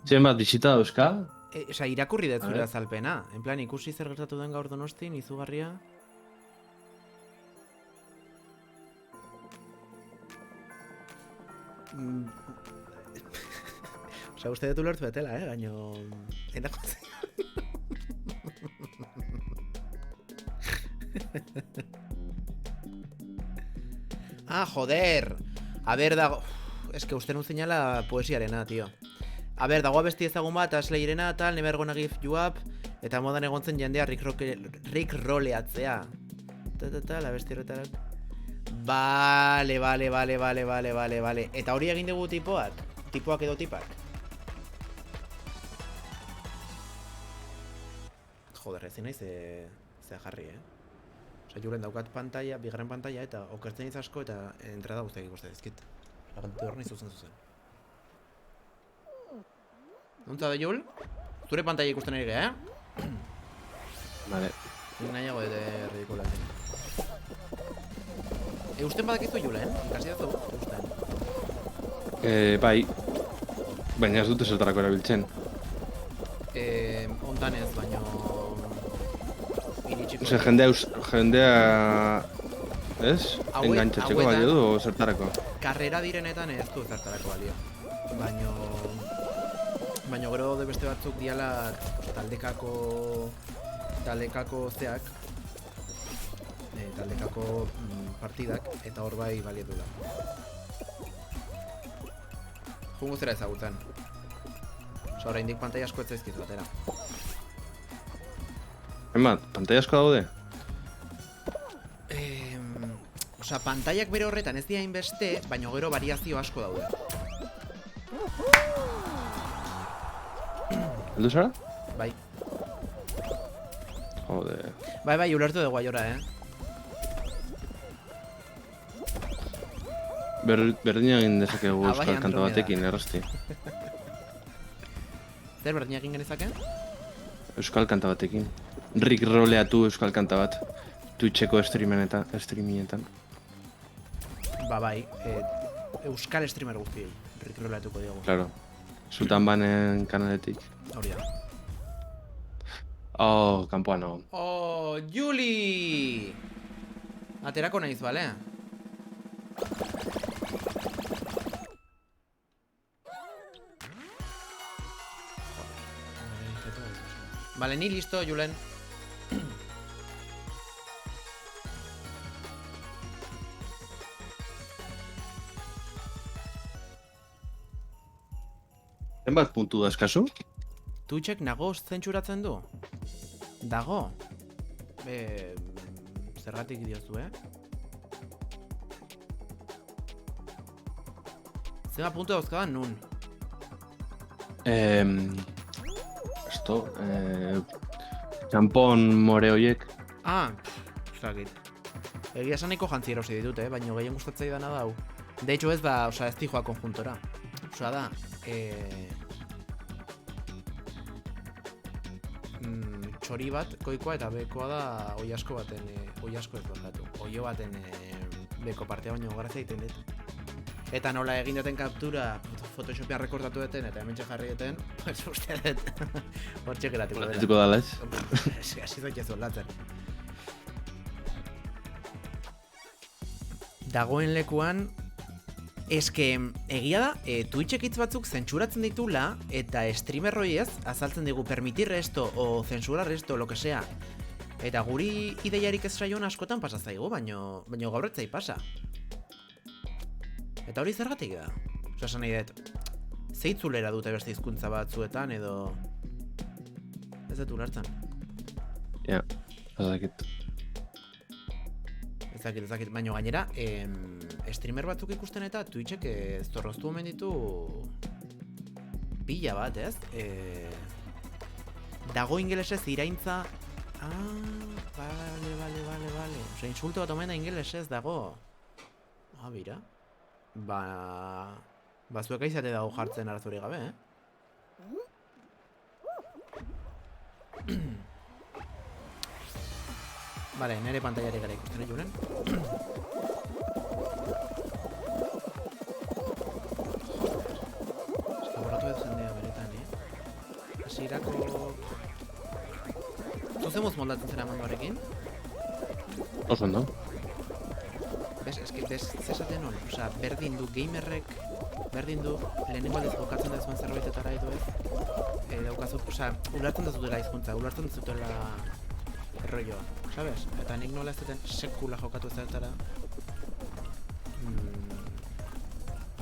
Zien bat bisita dauzka? Osa, irakurri dut zure azalpena. En plan, ikusi zer gertatu den gaur Donostin, izugarria. Osa, uste dut ulertu betela, gaino... Endako Ah, joder! A ber, dago... Es que uste nun zeinala poesiarena, tío. A ber, dagoa besti ezagun bat, Aslayerena, tal, Never Gonna Give You Up, eta modan egontzen jendea Rick Rolleatzea. La besti horretarak. Vale. Eta hori egin dugu tipoak? Tipoak edo tipak? Joder, ezin nahi ze jarri, Osa, Julen daukat pantalla, bigarren pantalla, eta okertzen izasko, eta entrada guztiak ikuste dizkit. Lagantu hor nahi zuzen. Nuntza da, Jul? Zure pantalla ikusten ari ge, Vale. Nik nahiago dute ridikula. Eusten badakizu, Julen? Ikasi dazu? Eusten. Bai. Baina ez dute zertarako erabiltzen. Ontan ez, baino... Iritsiko... Ose, jendea... Ez? Engantxatzeko balio du, o zertarako? Karrera direnetan ez du zertarako balio. Baina gero de beste batzuk diala taldekako zeak, taldekako partidak, eta hor bai balietula. Jungo zera ezagutzen. Osa, oraindik pantai asko ez zaizkizu batera. Emat, pantai asko daude? Osa, pantaiak bere horretan ez dira inbeste, baina gero variazio asko daude. Heldu zara? Bai. Jode. Bai, ulertu dugu aiora, Berdin egin dezakegu euskal kanta Andromeda. batekin, errasti. Zer berdin egin genezake? Euskal kanta batekin. Rick roleatu euskal kanta bat. Twitcheko streamingetan. Bai, euskal streamer guztiei, rikrolatuko diogu. Claro. Zutan banen kanaletik. Hori da. Oh, kanpoan no. Oh, Juli! Aterako naiz, bale? Vale, ni listo, Julen. Zenbat puntu da eskazu? Twitchek nago zentsuratzen du? Dago? Zergatik diozu, Zema puntu dauzkadan nun? Txampon more hoiek. Ah, zakit. Egia esan nahiko jantzi erosi ditut, baina gehien gustatzei dana da hau. De hecho ez da, osea, ez dijoa konjuntora. Osea da, txori bat koikoa eta bekoa da oiasko baten, oiasko ez bakatu. Oio baten beko partea baino grazia egiten dit. Eta nola egin duten kaptura, Photoshopean rekortatu duten eta hementxe jarri duten, pues uste dut, hortxe geratuko dela. Geratuko dela, ez? Hasi dut jezu latzen. Dagoen lekuan, eske egia da, Twitchek hitz batzuk zentsuratzen ditula eta streamer hori ez, azaltzen digu permitir esto o censurar esto, lo que sea. Eta guri ideiarik ez saioan askotan pasa zaigu, baino gaur ez zai pasa. Eta hori zergatik da? Osa, esan nahi dut, zeitzulera dute beste hizkuntza batzuetan edo... Ez dut ulertzen. Ja, ezakit. Ezakit, baina gainera, streamer batzuk ikusten eta Twitchek zorroztu omen ditu pila bat, ez? Dago ingelesez iraintza... Vale. Osa, insulto bat omen da ingelesez dago... Bira. Zuek aizate dago jartzen arazuri gabe, Vale, nere pantaiare gara ikusten, Julen? Eskaborratu ez jendea beretan, Hasierako... Zuzemuz moldatzen zera mandoarekin? Oso, no? Zesaten hon, osea, berdin du gamerrek, berdin du lehenengo aldez jokatzen da zuen zerbaitetara edo ez, daukazu, osea, ulertzen da zutela hizkuntza, ulertzen da zutela erroioa, sabes? Eta nik nola ez duten sekula jokatu ez dutara,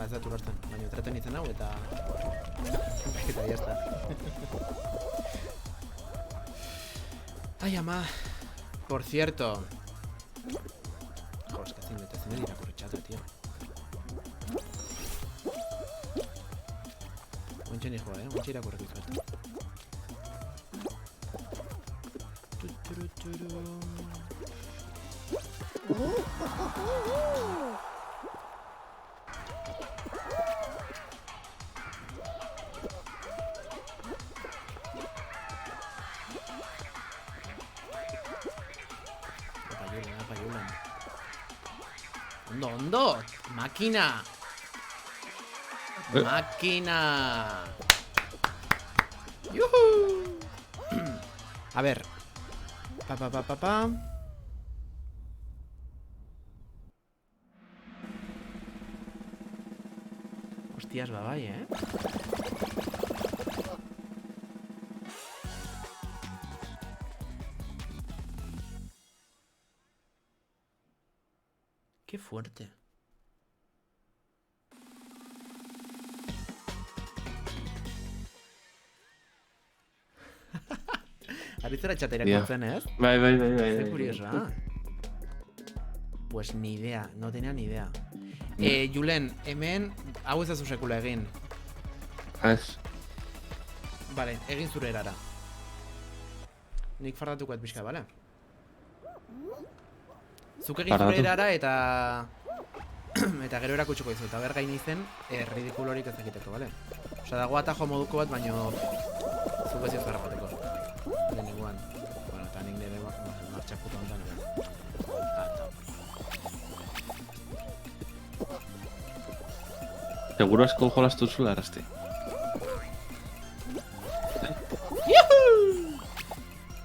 ez dut ulertzen, baina entreten itzen hau eta jazta. Ai, ama, por cierto, es que ezin dut irakurri txata, tío. Ointxe nijoa, ointxe irakurri txata. Ondo, máquina. Máquina. ¡Yuhu! A ver. Pa. Hostias, bai, Qué fuerte. Aritzera txatera irakurtzen, ez? Bai. Qué curioso, Pues ni idea, no tenía ni idea. Julen, hemen hau ez da zu sekula egin. Ez. Vale, egin zure erara. Nik fardatuko et pixka, bale? Zuk egin zure erara eta gero erakutsuko izu, eta ber gain izen ridikulorik ez egiteko, bale? Osa, dago atajo moduko bat, baino zuk ez zara bateko. Lehenengoan. Bueno, eta nik nire martxakuta ondan ere. Seguro asko jolastu zula erazti.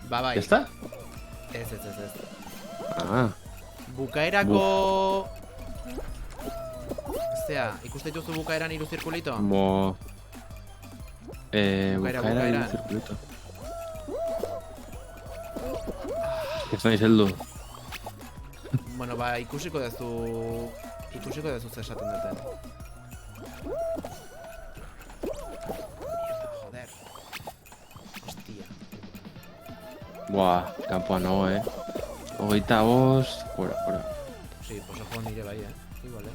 Bai. ¿Esta? Ez. Bukaerako... Zea, ikuste dituzu bukaeran hiru zirkulito? Bukaeran hiru zirkulito. Ez nahi zeldu. Bueno, ikusiko dezu zer esaten duten. Joder. Hostia. Buah, kanpoan nago, 25, fuera. Sí, pues ojo nire bai, igual,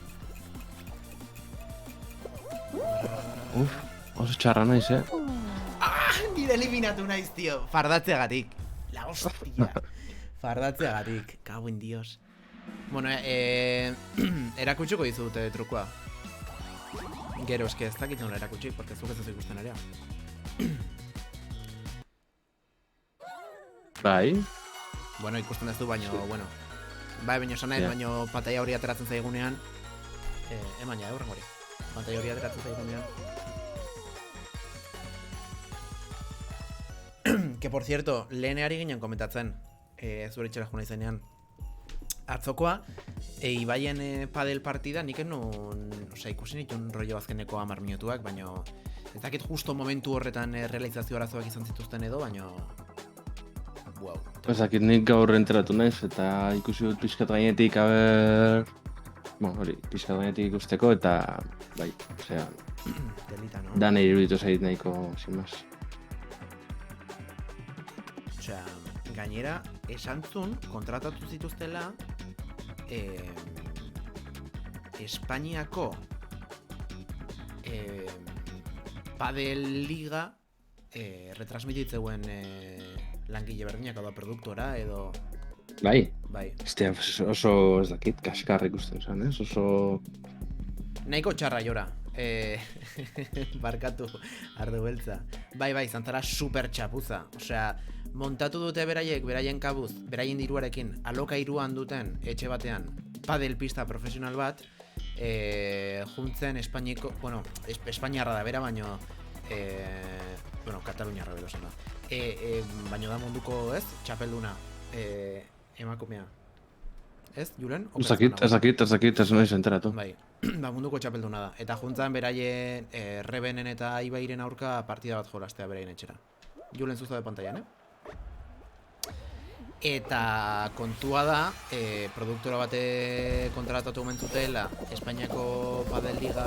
Oso txarra naiz, nire eliminatu naiz, tío. Fardatzeagatik. La hostia. Fardatzeagatik. Cago en Dios. Bueno, erakutsiko dizute trukua. Gero eske ez dakit nola erakutsi, porque zuk ez duzu ikusten ere. Bai, Bueno, ikusten ez du, baino, bueno. Bai, baino esan nahi, Ja. baino pantalla hori ateratzen zaigunean. Emaina, horren hori. Pantalla hori ateratzen zaigunean. Que por cierto, leheneari ginen komentatzen, zure itxera juna izenean. Atzokoa, Ibaien padel partida nik enun, ikusi nituen rollo azkeneko 10 minutuak, baino ez dakit justo momentu horretan realizazio arazoak izan zituzten edo, baino wow. ezakit nik gaur enteratu naiz, eta ikusi dut pixkat gainetik, hori, pixkat gainetik ikusteko, eta, bai, osea, Delita, no? danei iruditu zait nahiko, sin más. Osea, gainera, esantzun kontratatu zituztela Espainiako padel liga retransmititzeuen langile berdinak, edo produktora, edo... Bai, Bai. Estea, oso ez dakit, kaskar ikusten zen, ez? Oso... Nahiko txarra jora. Barkatu, ardu beltza. Bai, zantzara super txapuza. Osea, montatu dute beraiek, beraien kabuz, beraien diruarekin, alokairuan duten etxe batean, padel pista profesional bat, juntzen Espainiko, bueno, Espainiarra da bera, baino, bueno, Kataluniarra bero zen da. Baino da munduko, ez, txapelduna, emakumea. Ez, Julen? Ez dakit, ez naiz enteratu. Bai, da munduko txapelduna da. Eta juntzan beraien Rebenen eta Ibairen aurka partida bat jolastea beraien etxera. Julen zuzta de pantailan, Eta kontua da, produktora bate kontratatu mentzutela Espainiako padel liga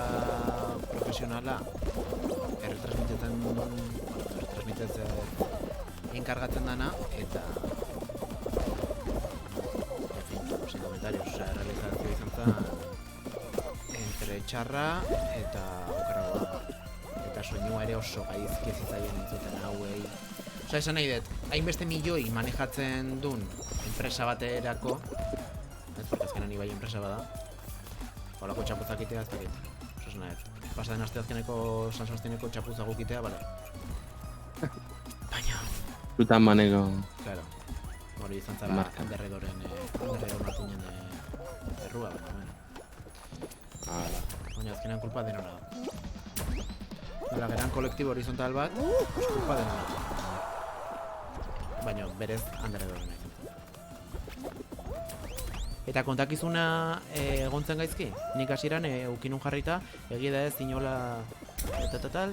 profesionala retransmitetzen enkargatzen dana, eta sin comentarios, osea, realizazio izan zen entre txarra eta okerragoa. Eta soinua ere oso gaizki ez zitzaien entzuten hauei. Osea, esan nahi dut, hainbeste milioi manejatzen duen enpresa baterako, ez, porque azkenan Ibai enpresa bada, horako txapuzak itea ez dakit. Oso esan nahi dut, pasaden aste azkeneko San Sebastianeko txapuzak gukitea, bale. Baina... Frutan maneko... Claro. Hori izan zara Anderredoren atinen errua, baina. Baina azkenean kulpa denona da. Nola geran kolektibo horizontal bat, kulpa denona. Baina berez Anderredoren izan zen. Eta kontakizuna egontzen gaizki? Nik hasieran ukinun jarrita, egia da ez inola eta tal.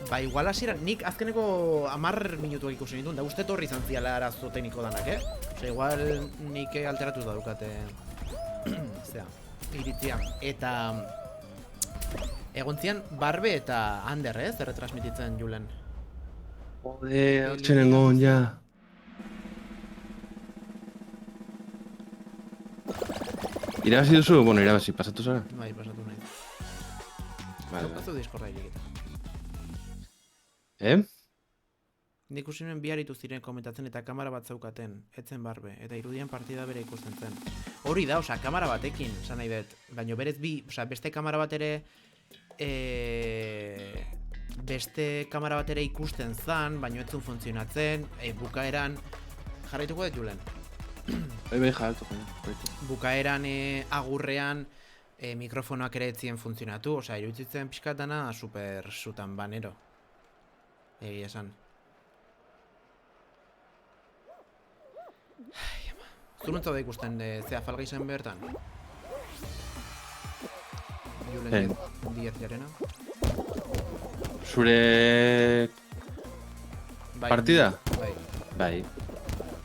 Ba, igual hasieran, nik azkeneko 10 minutuak ikusi nituen, da uste torri izan ziala arazo tekniko danak, Osea, igual nik alteratuz da dukate, iritzia. Eta egontzian Barbe eta Ander, ez? Erretransmititzen Julen. Jode, hortzen engon, ja. Irabazi duzu? Bueno, irabazi, pasatu zara? Bai, pasatu nahi. Vale, Pasatu Discorda irekita. Nik usi nuen biharitu ziren komentatzen eta kamera bat zaukaten, etzen Barbe, eta irudian partida bere ikusten zen. Hori da, osea, kamera batekin, esan nahi dut, baina berez beste kamera bat ere, ikusten zan, baina ez zuen funtzionatzen, bukaeran, jarraituko dut Julen? Bai, jarraitu. Bukaeran agurrean mikrofonoak ere etzien funtzionatu, osea, iruditzen pixkat dana super sutan banero. Egia esan. Zuruntza da ikusten zea Fall Guysen bertan? Julen Diez jarena? Zure... partida? Bai.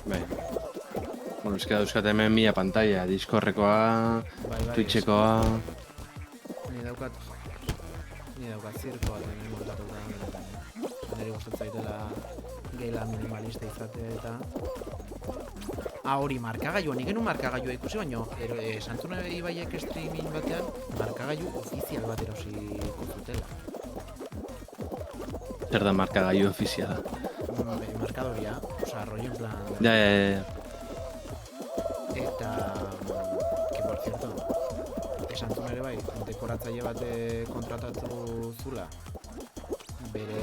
Bueno, eske dauzkat hemen mila pantalla, Discorrekoa, Twitchekoa... Ni daukat zirko bat hemen montatu da. Neri gustatzen zaitela gela minimalista izatea eta... hori markagailua, nik genuen markagailua ikusi, baina Santzuna Ibaiek streaming batean markagailu ofizial bat erosiko zutela. Zer da markagailu ofiziala? Markadoria, oza, rollo en plan... Ja. Eta que por cierto, esan zuen ere bai, dekoratzaile bat kontratatu zula. Bere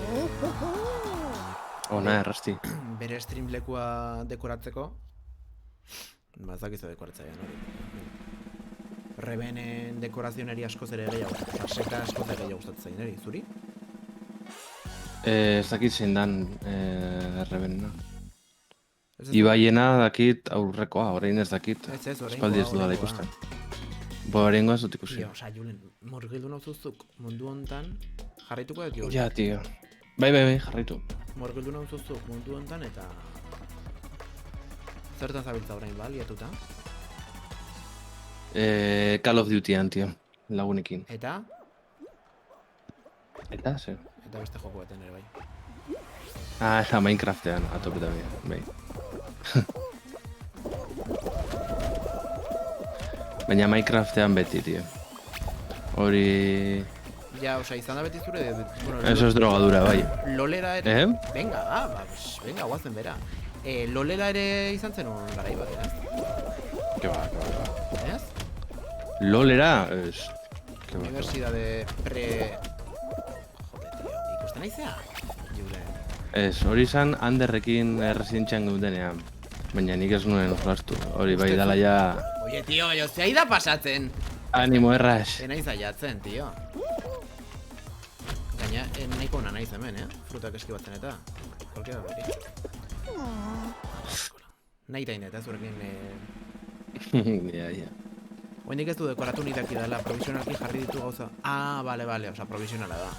Ona, errasti. bere stream lekua dekoratzeko. Ba, ez dakizu dekoratzailea, no? Rebenen dekorazionari askoz ere gehiago. Seka askoz ere gehiago gustatzen zain, zuri? Ez dakit zein dan errebenena. Ibaiena dakit aurrekoa, orain ez dakit. Ez, Espaldi ez dudala ikusten. Bo, oraingoa ez dut ikusi. Tio, osa, Julen, murgildu nauzuzuk mundu hontan jarraituko dut jo. Ja, tio. Bai, jarraitu. Murgildu nauzuzuk mundu hontan eta... Zertan zabiltza orain ba, liatuta? Call of Dutyan, tio. Lagunekin. Eta? Eta, ze? Eta beste joko baten ere bai. Eta Minecraftean, atopeta bai. Baina Minecraftean beti, tio. Hori... Ja, osa, izan da beti zure... Bueno, Eso es drogadura, bai. Lolera ere... Venga, venga, guazen bera. Lolera ere izan zen un garai bat, Que va. Ez? Lolera, ez... Universidade pre... Jode, tio, ikusten naizea? Julen. Ez, hori izan Anderrekin erresidentzian geudenean. Baina nik ez nuen jolastu. Hori bai dala ja... Oie, tio, zei da pasatzen! Animo erraz. Naiz aiatzen, tio. Gaina, nahiko ona naiz hemen, Frutak eskibatzen eta. Kolkera beri. Nahi tain eta zurekin... Ja. Oendik ez du dekoratu nik daki dela, provisionalki jarri ditu gauza. Bale, osa, provisionala da.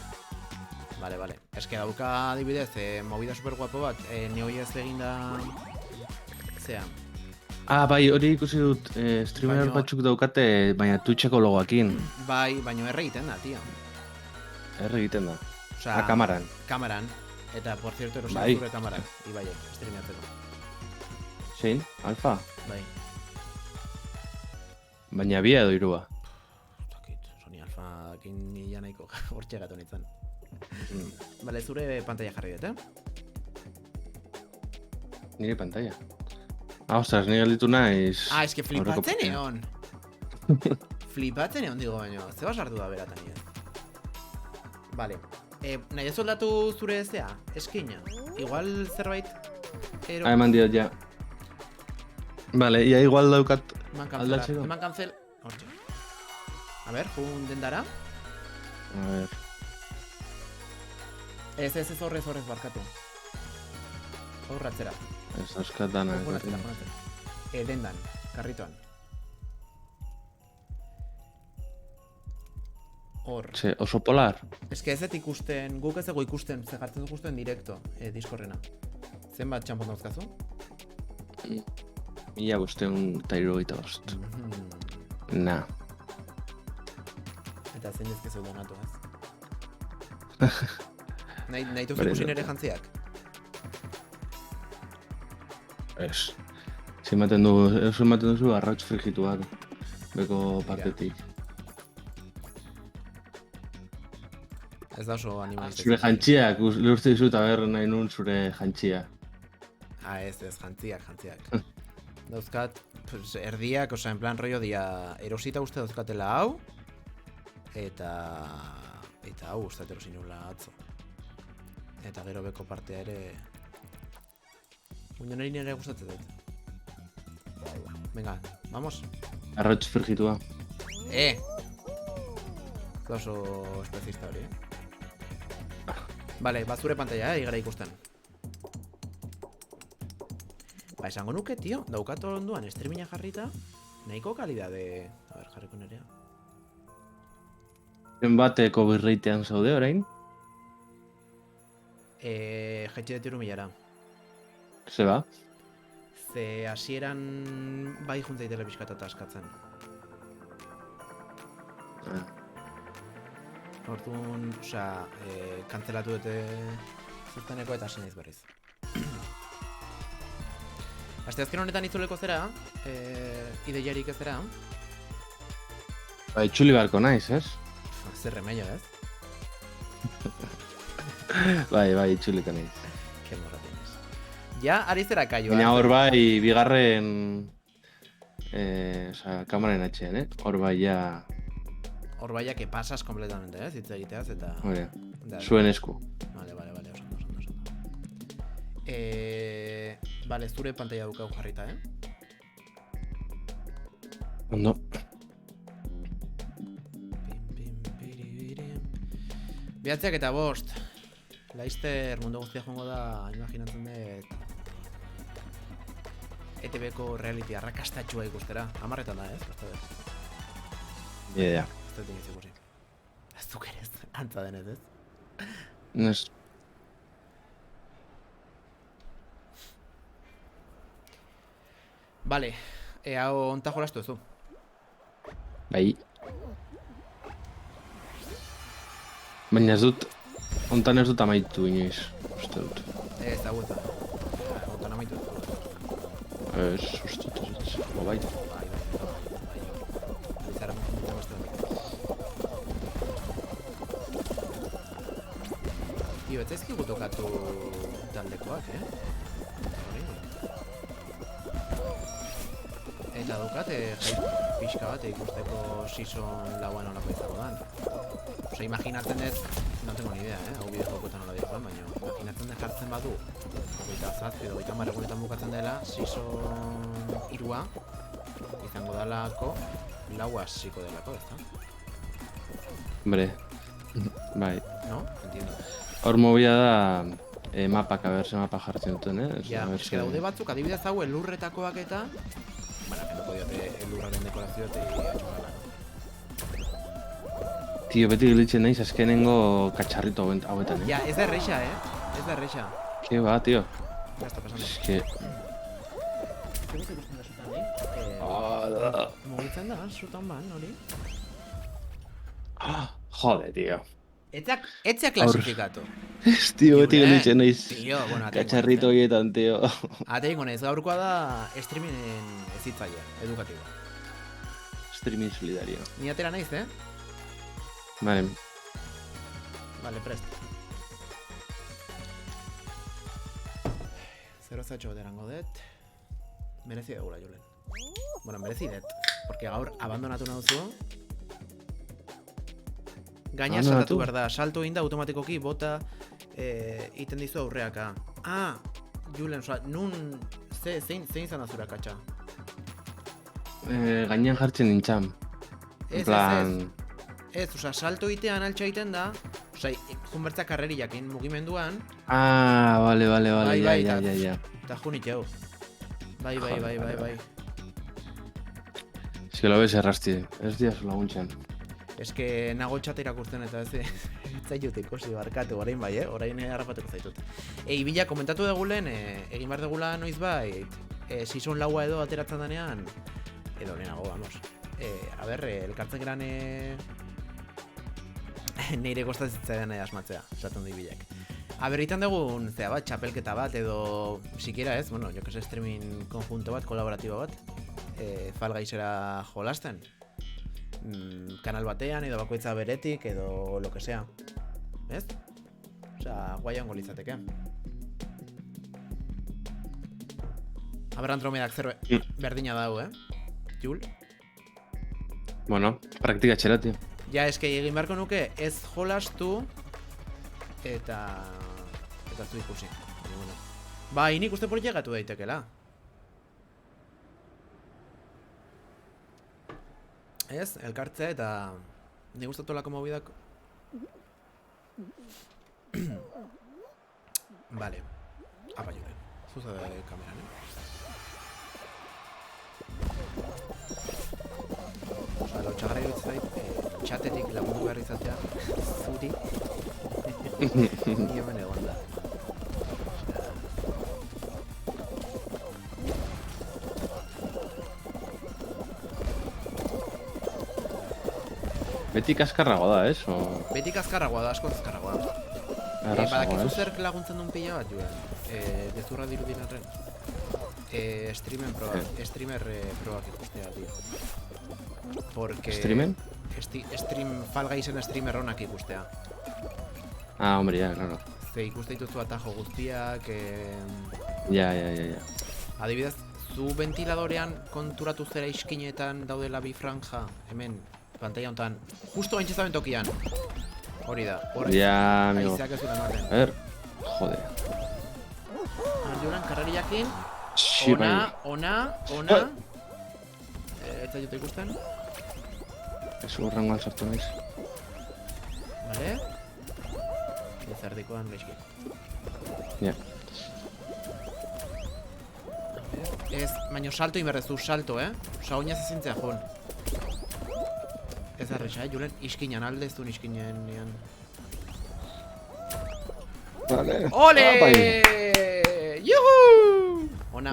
Bale. Eske dauka adibidez, movida super guapo bat, neoi ez eginda... Zea. Bai, hori ikusi dut, streamer batzuk daukate, baina Twitcheko logoakin. Bai, baina erre egiten da, tio. Erre egiten da. Osa, kamaran. Kamaran. Eta, por cierto, erosin Bai. zure kamaran. Ibaiek, streameatzeko. Zein? Alfa? Bai. Baina bia edo irua. Takit, Sony Alfa dakin nila nahiko hortxe gatu nintzen. Bale, zure pantalla jarri dut, Nire pantalla. Ostras, nire galditu naiz... eske flipatzen egon. Flipatzen egon digo baino. Ze basartu da beratan nire. Vale. Nahi ez soldatu zure ezea? Eskina. Igual zerbait... Eman diot, ja. Vale, ia igual daukat aldatzeko. Eman cancel. Hortxe. A ver, jun dendara. A ver. Ez horrez barkatu. Horratzera. Ez askatana. Jonatzera. Dendan, karritoan. Hor. Ze, oso polar? Ez que ez dut ikusten, guk ez ego ikusten, ze jartzen du justo en directo, Discordrena. Zenbat txampon dauzkazu? 1575. Na. Eta zein ezke zeu donatu, ez? Nahi tuzu ikusin ere jantziak? Ez. Ematen duzu arrauts frigituak. Beko partetik. Ez da oso animalistek. Zure jantziak, uste dizut aber nahi nun zure jantzia. Ez, jantziak. Dauzkat, pues, erdiak, osa, en plan rollo dia erosita uste dauzkatela hau. Eta hau uste erosi nula atzo. Eta gero beko partea ere... Uño nire nire gustatzen dut. Venga, vamos. Arrauts frigitua. Ez da oso espezista hori, Vale, zure pantalla, igara ikusten. Esango nuke, tio, daukat onduan streamina jarrita, nahiko kalidade... A ver, jarriko nerea. Zenbateko birreitean zaude orain? Jetxe de tiru milara. Ze ba? Ze hasieran bai juntzaitele pixkat eta askatzen. Orduan, osea, kantzelatu dute zuzteneko eta hasi naiz berriz. Asteazken honetan itzuleko zera, ideiarik ez zera. Ba, itxuli beharko naiz, ez? Zer remeio, ez? Bai, itxuliko naiz. Ke morra tienes. Ja, ari zera kaioa. Baina hor bai, bigarren kamararen atxean, Hor baia, Hor baia que pasas completamente, zitza egiteaz, eta... hori, Da, zuen esku. Vale, oso. Vale, zure pantalla dukau jarrita, Ondo. Behatziak eta bost. Laizter mundu guztia joango da, imaginatzen dut... ETB-ko reality arrakastatxua ikustera. 10etan da, ez? Bidea. Ez dut iniz ikusi. Ez duk ere ez, antza denez, ez? Nes, Vale, hau onta jolastu zu. bai. Baina ez dut, ontan ez dut amaitu inoiz, uste dut. Ez da gueta. Ontan amaitu. Ez, uste dut ez. O bai. Bizarra mundu beste. Tio, ez ezkigu tokatu taldekoak, Hori. Eta daukat, pixka bat ikusteko season lauan olako izango dan. Osa, imaginatzen dut, no tengo ni idea, hau bideo jokoetan nola dira, baina imaginatzen dut jartzen badu, 27 edo 30 egunetan bukatzen dela, season 3 izango dalako, laua hasiko delako, ezta? Hombre, bai. No? Entiendo. Hor mobila da, mapak, a ber, ze mapa jartzen duten, Ja, eske daude batzuk, adibidez hau elurretakoak eta... Bueno, kenduko diote elurraren dekorazio eta atxogala, Tio, beti gilitzen naiz azkenengo katxarrito hauetan, Ja, ez da erreixa, Ez da erreixa. Ke ba, tio. Ya está pasando. Eske... Zer ikusten da zutan, Mugitzen da, zutan ban, hori? Jode, tio. Etzea klasifikatu. Ez, tio, beti gilitzen naiz Tio, bueno, katxarrito horietan, tio. Ate ingo naiz, gaurkoa da streamingen ezitzaia, edukatiboa. Streaming solidario. Ni atera naiz, Vale. Vale, prest. 0-0 derango dut. Merezi dugula, Julen. Bueno, merezi dut. Porque gaur abandonatu naduzu. Gaina saltatu behar da. Salto inda automatikoki bota iten dizu aurreaka. Ah, Julen, oza, nun... Zein izan da zura katxa? Gainean jartzen nintzan. Ez, Ez, oza, salto itean altxa iten da, oza, junbertza karreri jakin mugimenduan. Ah, vale, Bai, ja. Eta junit jau. Bai. Ez que lo bez errasti, ez diaz laguntzen. Ez que nago txat irakurtzen eta ez zaitut ikusi barkatu, orain bai, orain harrapatuko zaitut. Ibila, komentatu dugulen, egin behar dugula noiz bai, season laua edo ateratzen danean, edo lehenago, vamos. A ber, elkartzen geran neire kostazitzaidan asmatzea, esaten du Ibilak. Aberritan dugun, zea bat, txapelketa bat, edo sikiera ez, bueno, jo que se streaming konjunto bat, kolaboratibo bat, Fall Guysera jolasten. Kanal batean, edo bakoitza beretik, edo lo que sea. Ez? Osea, guai hongo litzateke. Aber Andromedak zer berdina dau, Jul? Bueno, praktika txera, tio. Ja, eske egin beharko nuke ez jolastu eta zu ikusi. Bueno. Bai, nik uste por llegatu daitekela. Ez, elkartzea eta ni gustatu lako mobidak. Vale. Apa Julen. Zuza de kameran, Osa, lotxagarra iruditzen zait, txatetik lagundu behar izatea, zuri. Ni hemen egon da. Beti kaskarrago da, ez? Beti kaskarragoa da, asko kaskarragoa da. Badakizu zerk laguntzen duen pila bat, Julen. Gezurra dirudin arren. Streamer probak ikustea, tío. Porque... ¿Streamen? Fall Guysen streamer honak ikustea. Ah, hombre, ya, claro. Ze ikuste dituzu atajo guztiak... Ja. Adibidez, zu ventiladorean konturatu zera iskinetan daudela bi franja, hemen, pantalla honetan, justo gaintzezaben tokian. Hori da, horrek. Ja, amigo. Aizeak ez dut ematen. A ver, joder. Juran, karreriakin. Sí, bai. Ona. Ez da jute ikusten. Ez urrengoan sartu naiz. Vale. Zerdikoan gaizki. Ja. Ez, baino salto inberrezu, salto, Osa, oinaz ezintzea joan. Ez arresa, Julen, iskinan, alde ez duen iskinen nian. Vale. Ole! Bai. Juhu! Ona.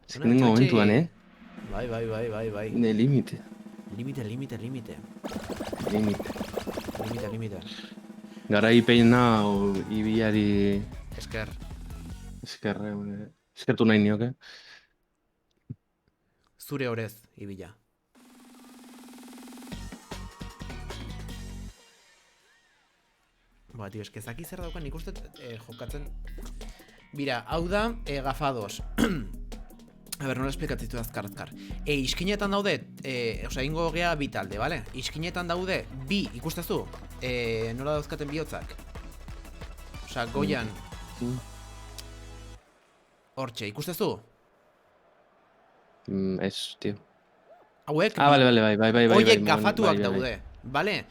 Ez que nengo momentuan, Bai. De límite. Limite. Garaipein nao ibilari Esker. eskertu nahi nioke. Zure horez, ibila. Ba, tio, eskezaki zer daukan nik uste jokatzen. Bira, hau da, gafados. A ber, nola esplikatzen ditu azkar. Iskinetan daude, osea, ingo gea bi talde, bale? Iskinetan daude, bi, ikustezu? Nola dauzkaten bihotzak? Osea, goian. Hortxe, ikustezu? Ez, tio. Hauek, Bai. oiek gafatuak daude, bale?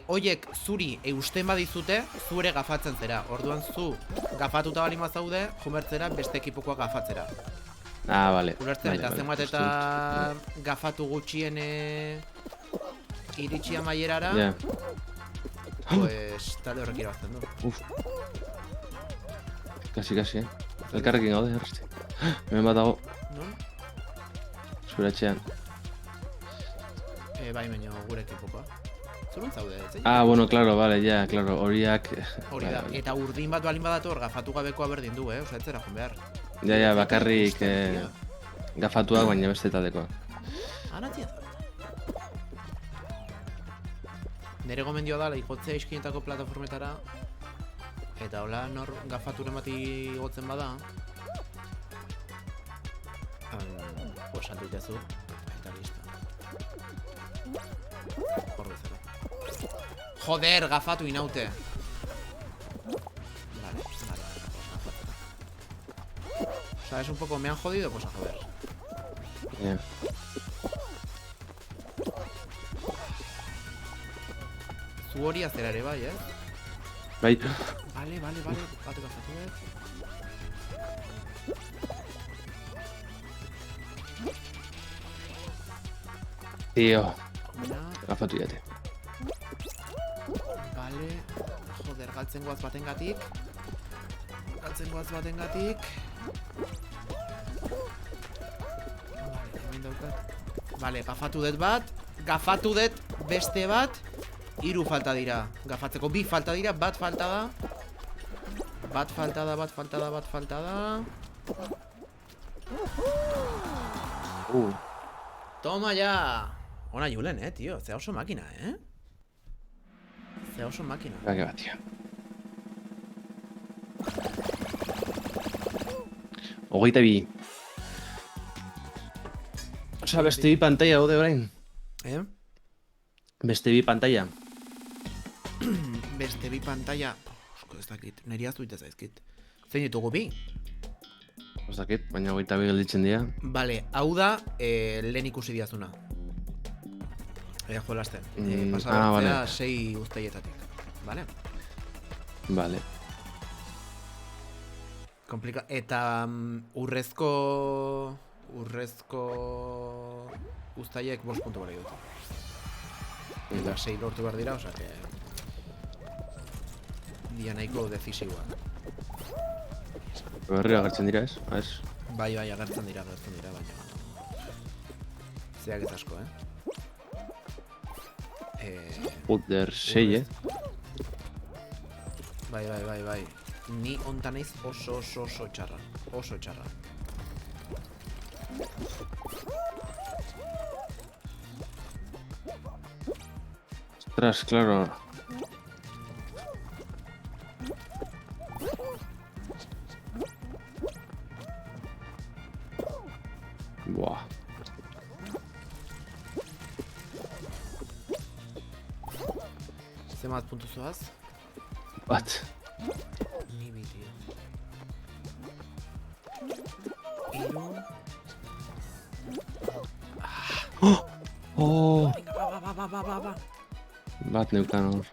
Oiek zuri eusten badizute, zu ere gafatzen zera. Orduan zu gafatuta bali mazaude, jumertzera beste ekipokoa gafatzera. Vale. Ulertzen, eta zenbat eta gafatu gutxien iritsi amaierara, pues talde horrek irabazten du. Uf. Kasi, Elkarrekin gaude, errasti. Hemen bat dago, Non? zure etxean. Bai, baino gure ekipokoa. Zurun zaude, ez? Bueno, claro, vale, ja, claro, horiak... Hori da, eta urdin bat balin badator gafatu gabekoa berdin du, Osa, ez zera joan behar. Ja, bakarrik gafatuak, baina beste taldekoak. Anatia da. Nere gomendioa da, igotzea iskinetako plataformetara, eta hola nor gafaturen bat igotzen bada, pues saltu itezu, eta listo. Hor bezala. Joder, gafatu inaute! Vale. O sea, es un poco, me han jodido, pues a joder. Ja. Zu hori azera ere bai, Bai. Vale, bate gafatu Tio, Una, gafatu jate. vale. Joder, galtzen goaz batengatik. Vale, hemen daukat. Vale, gafatu dut bat. Gafatu dut beste bat. 3 falta dira. Gafatzeko 2 falta dira, bat falta da. Bat falta da. Toma ya. Ona Julen, tío. Zea oso makina, Zea oso makina. Bai, bat, tio. Hogeita bi. Osa, beste bi pantalla daude orain. Beste bi pantalla. Beste bi pantalla. Osko ez dakit. Neri aztu ite zaizkit. Zein ditugu bi? Ez dakit, baina hogeita bi gelditzen dira. Vale, hau da lehen ikusi diazuna. Jolasten. Pasatzea 6 uztaietatik. Vale? Vale. Eta urrezko uztaiek 5 puntu bali dut. Eta 6 lortu behar dira, osa que... Dia nahiko decisiboak. Berriro agertzen dira, ez? Bai, agertzen dira, baina... Zeak ez asko, Joder, 6, Bai. Ni onta naiz oso txarra. Oso txarra. Ostras, claro. Zenbat puntu zoaz? Bat. Ni bi, tío. Iru. Oh! Venga, ba. Bat neukan hor.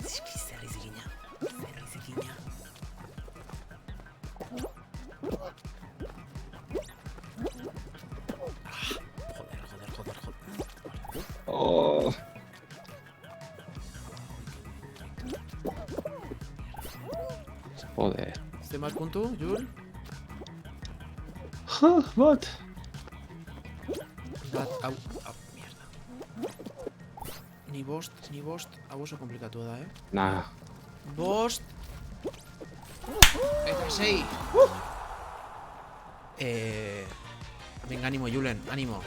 Zerri zikina. Joder. Oh! Joder. Zenbat puntu, Jul? Bat. Bat, hau, mierda. Ni bost, hau oso komplikatu da, Nah. Bost. Eta 6. Venga, animo, Julen, animo.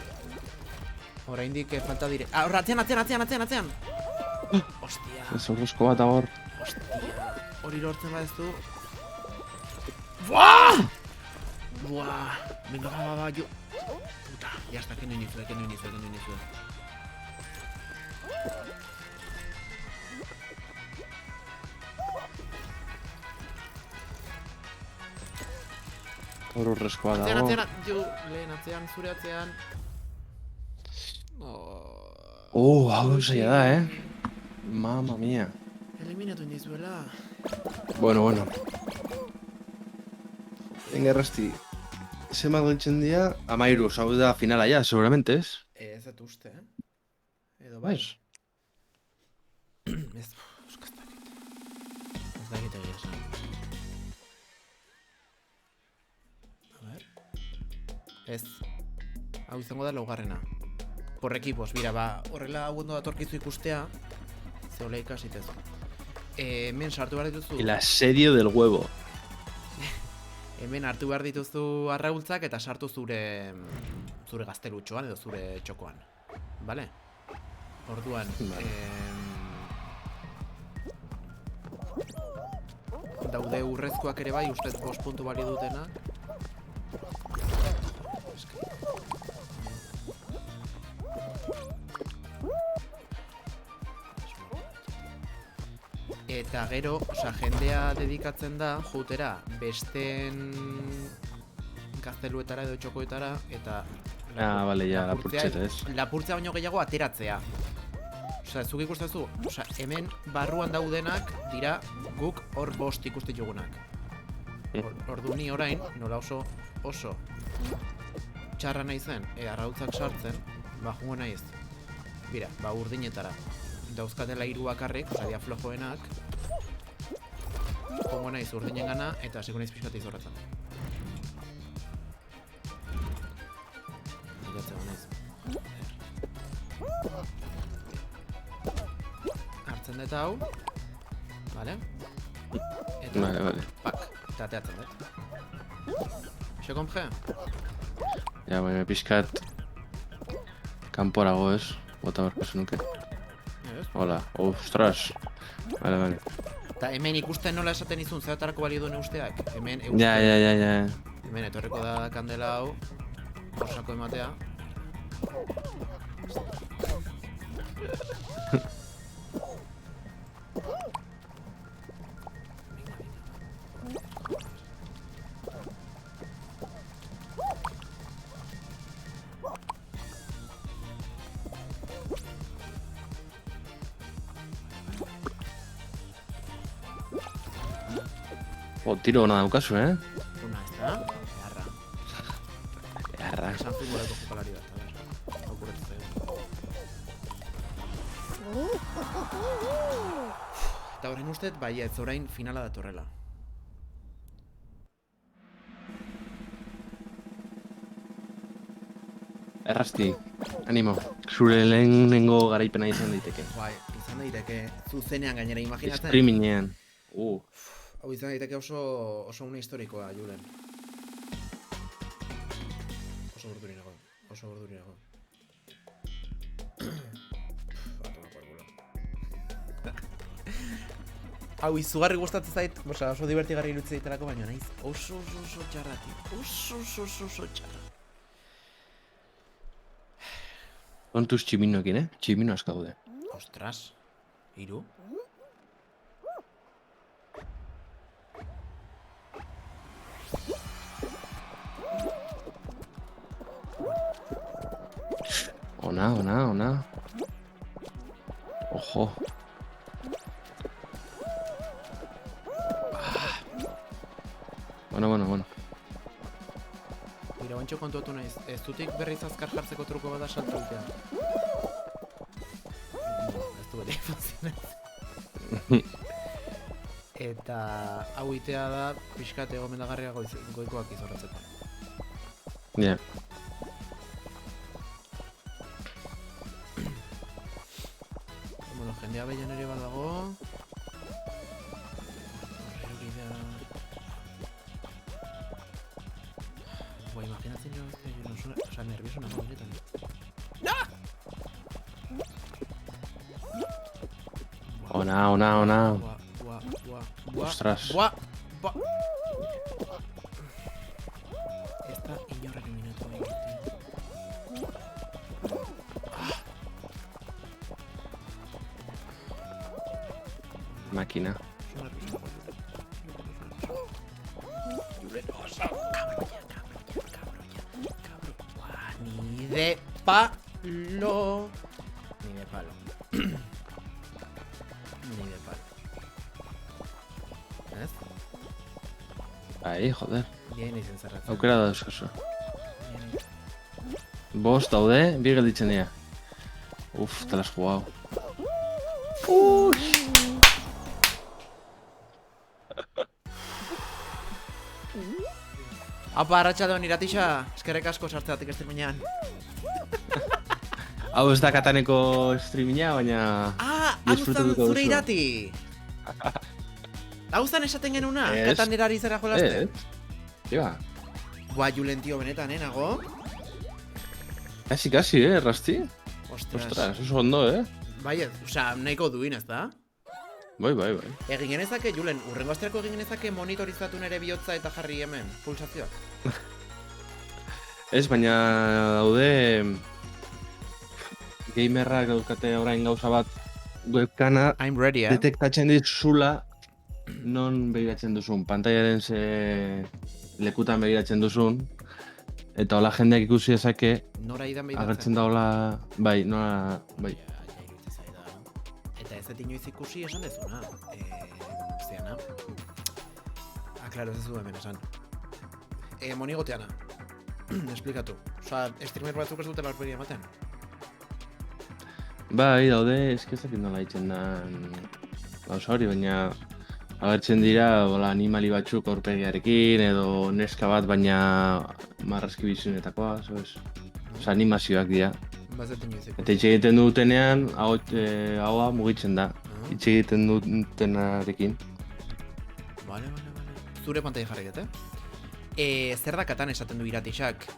Oraindik falta dire. Ah, horra, atzean. Ostia, Zorrozko bat hor. ostia. Hori lortzen badezu. Buah! Venga, ba, jo. Puta, ya está, que no inicio. Hor horrezkoa dago. Atzean, jo, lehen atzean, zure atzean. Hau zaila da, Mamma mia. Eliminatu indizuela. Bueno. Venga, errasti. Zenbat gelditzen dira? 13, hau da finala ja, seguramente, ez? Ez dut uste, Edo bai. Ez, ez dakit egia esan. A ver. Ez. Hau izango da laugarrena. Por equipos, bira, ba, horrela hau ondo datorkizu ikustea. Zeola ikasitezu. Hemen sartu behar dituzu. El asedio del huevo. Hemen hartu behar dituzu arraultzak eta sartu zure gaztelutxoan edo zure txokoan. Vale? Orduan, daude urrezkoak ere bai, ustez 5 puntu bali dutenak. Eta gero, jendea dedikatzen da jutera besteen gazteluetara edo txokoetara eta Bale, ja, lapurtzeta, ez? lapurtzea baino gehiago ateratzea. Osea, zuk ikustezu, hemen barruan daudenak dira guk hor 5 ikuste jogunak. Ordu ni orain, nola oso txarra nahi zen, arrautzak sartzen, jungo naiz. Bira, urdinetara. Dauzkatela 3 bakarrik, dia flojoenak. Pongo naiz urdinen gana eta hasiko naiz pixkat izorratzen. Hartzen dut hau. Vale? Eta, Vale. pak, eta ateatzen dut. Se compre? Ja, baina pixkat kanporago, ez? Bota barkazu nuke. Hola, ostras. Vale. Eta hemen ikusten nola esaten izun, zeratarako balio duen usteak? Hemen, Ja. Hemen, etorreko da kandela hau, osako ematea. Tiro hona daukazu, Una, ez da? Beharra. Esan futboleko jokalari bat, a ver. Okurretu zaigu. Eta horren ustez, baietz, orain finala datorrela. Errasti, animo. Zure lehenengo garaipena izan daiteke. Bai, izan daiteke zuzenean gainera, imaginatzen. Streamingean. Hau izan daiteke oso une historikoa, Julen. Oso burduri nago. Hau izugarri gustatzen zait, oso divertigarri irutzi daitelako, baina naiz oso txarra, tío. Oso txarra. Kontuz tximinoekin, Tximino asko daude. Ostras. Iru? Ona. Ojo. Bueno. Mira, bantxo kontuatu naiz. Ez dutik berriz azkar jartzeko truko bada salto egitea. Ez du beti funtzionez. Eta hau itea da pixkat egomendagarria goikoak izorratzeko. Ja. Bueno, jendea behian ere badago. Buah, imaginatzen jo, oza, nervioso nago benetan. Ona. Buah. Ostras. Buah. Ez da inorrek minatu behar. Máquina. Ni de palo. ¿Ez? Ahí, joder. Bien izen zerratzen. Aukera da euskazu. Bost daude, bi gelditzen dira. Uf, te las jugado. Apa, arratsaldeon iratixa, eskerrek asko sartzeatik streamingean. Hau ez da kataneko streaminga, baina... Ah, hau zan disfrutatuko zure duzu. irati! Hau zan esaten genuna, katanera zera jolazte? Ja. Buah, Julen, tio, benetan, nago? Kasi, Rasti? Ostras. Oso ondo, Bai, osea, nahiko duin, ez da? Bai. Egin genezake, Julen, urrengo asterako egin genezake monitorizatu nere bihotza eta jarri hemen, pulsazioak. Ez, baina daude... Gamerrak daukate orain gauza bat webkana I'm ready, detektatzen dizula non begiratzen duzun, pantailaren ze lekutan begiratzen duzun, eta hola jendeak ikusi dezake Nora idan behiratzen. agertzen da hola, bai, nora, bai. Eta ez dut inoiz ikusi esan dezuna. Zeana. Claro, ez du hemen esan. Monigoteana. Esplikatu. Osa, streamer batzuk ez dutela aurpegia ematen. Bai, daude, eskizak nola ditzen da gauza hori, baina agertzen dira hola, animali batzuk aurpegiarekin edo neska bat, baina marrazki bizunetakoa, sabes? Osa, animazioak dira. Bazetan inoiz ikusi. Eta hitz egiten dutenean, haua mugitzen da. Hitz egiten dutenarekin. Vale. Zure pantai jarriket, zer da katan esaten du iratixak?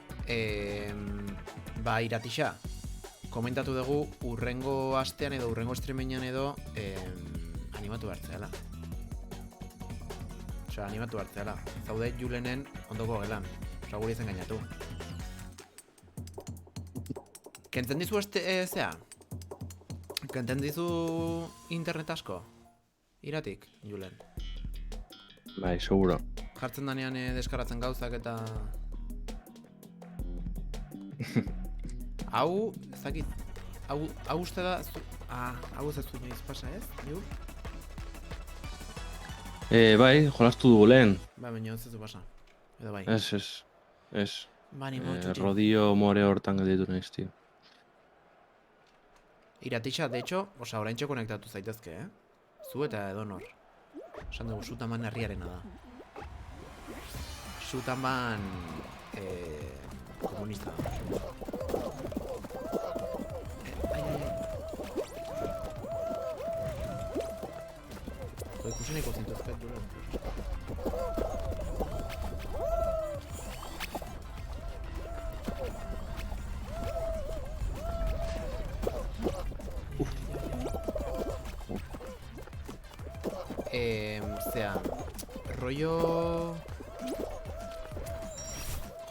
Ba, iratixa. Komentatu dugu urrengo astean edo urrengo streamingean edo animatu hartzeala. Osea, animatu hartzeala. Zaude Julenen ondoko gelan. Osea, guri zen gainatu. Kentzen dizu zea? Kentzen dizu internet asko? Iratik, Julen. Bai, seguro. Jartzen danean deskaratzen gauzak eta... Hau, ezakit, hau uste da... hau ez du noiz pasa, ez? Jul? Bai, jolastu dugu lehen. Ba, baina ez du pasa. Edo bai. Ez. Ba, ni motxuti. Rodio more hortan gelditu nahiz, tio. Iratixa, de hecho, osa, oraintxe konektatu zaitezke, Zu eta edonor. Esan dugu, Sutaman herriarena da. Sutaman... komunista. Ikusi nahiko zintuzket, Julen. Zea, rollo...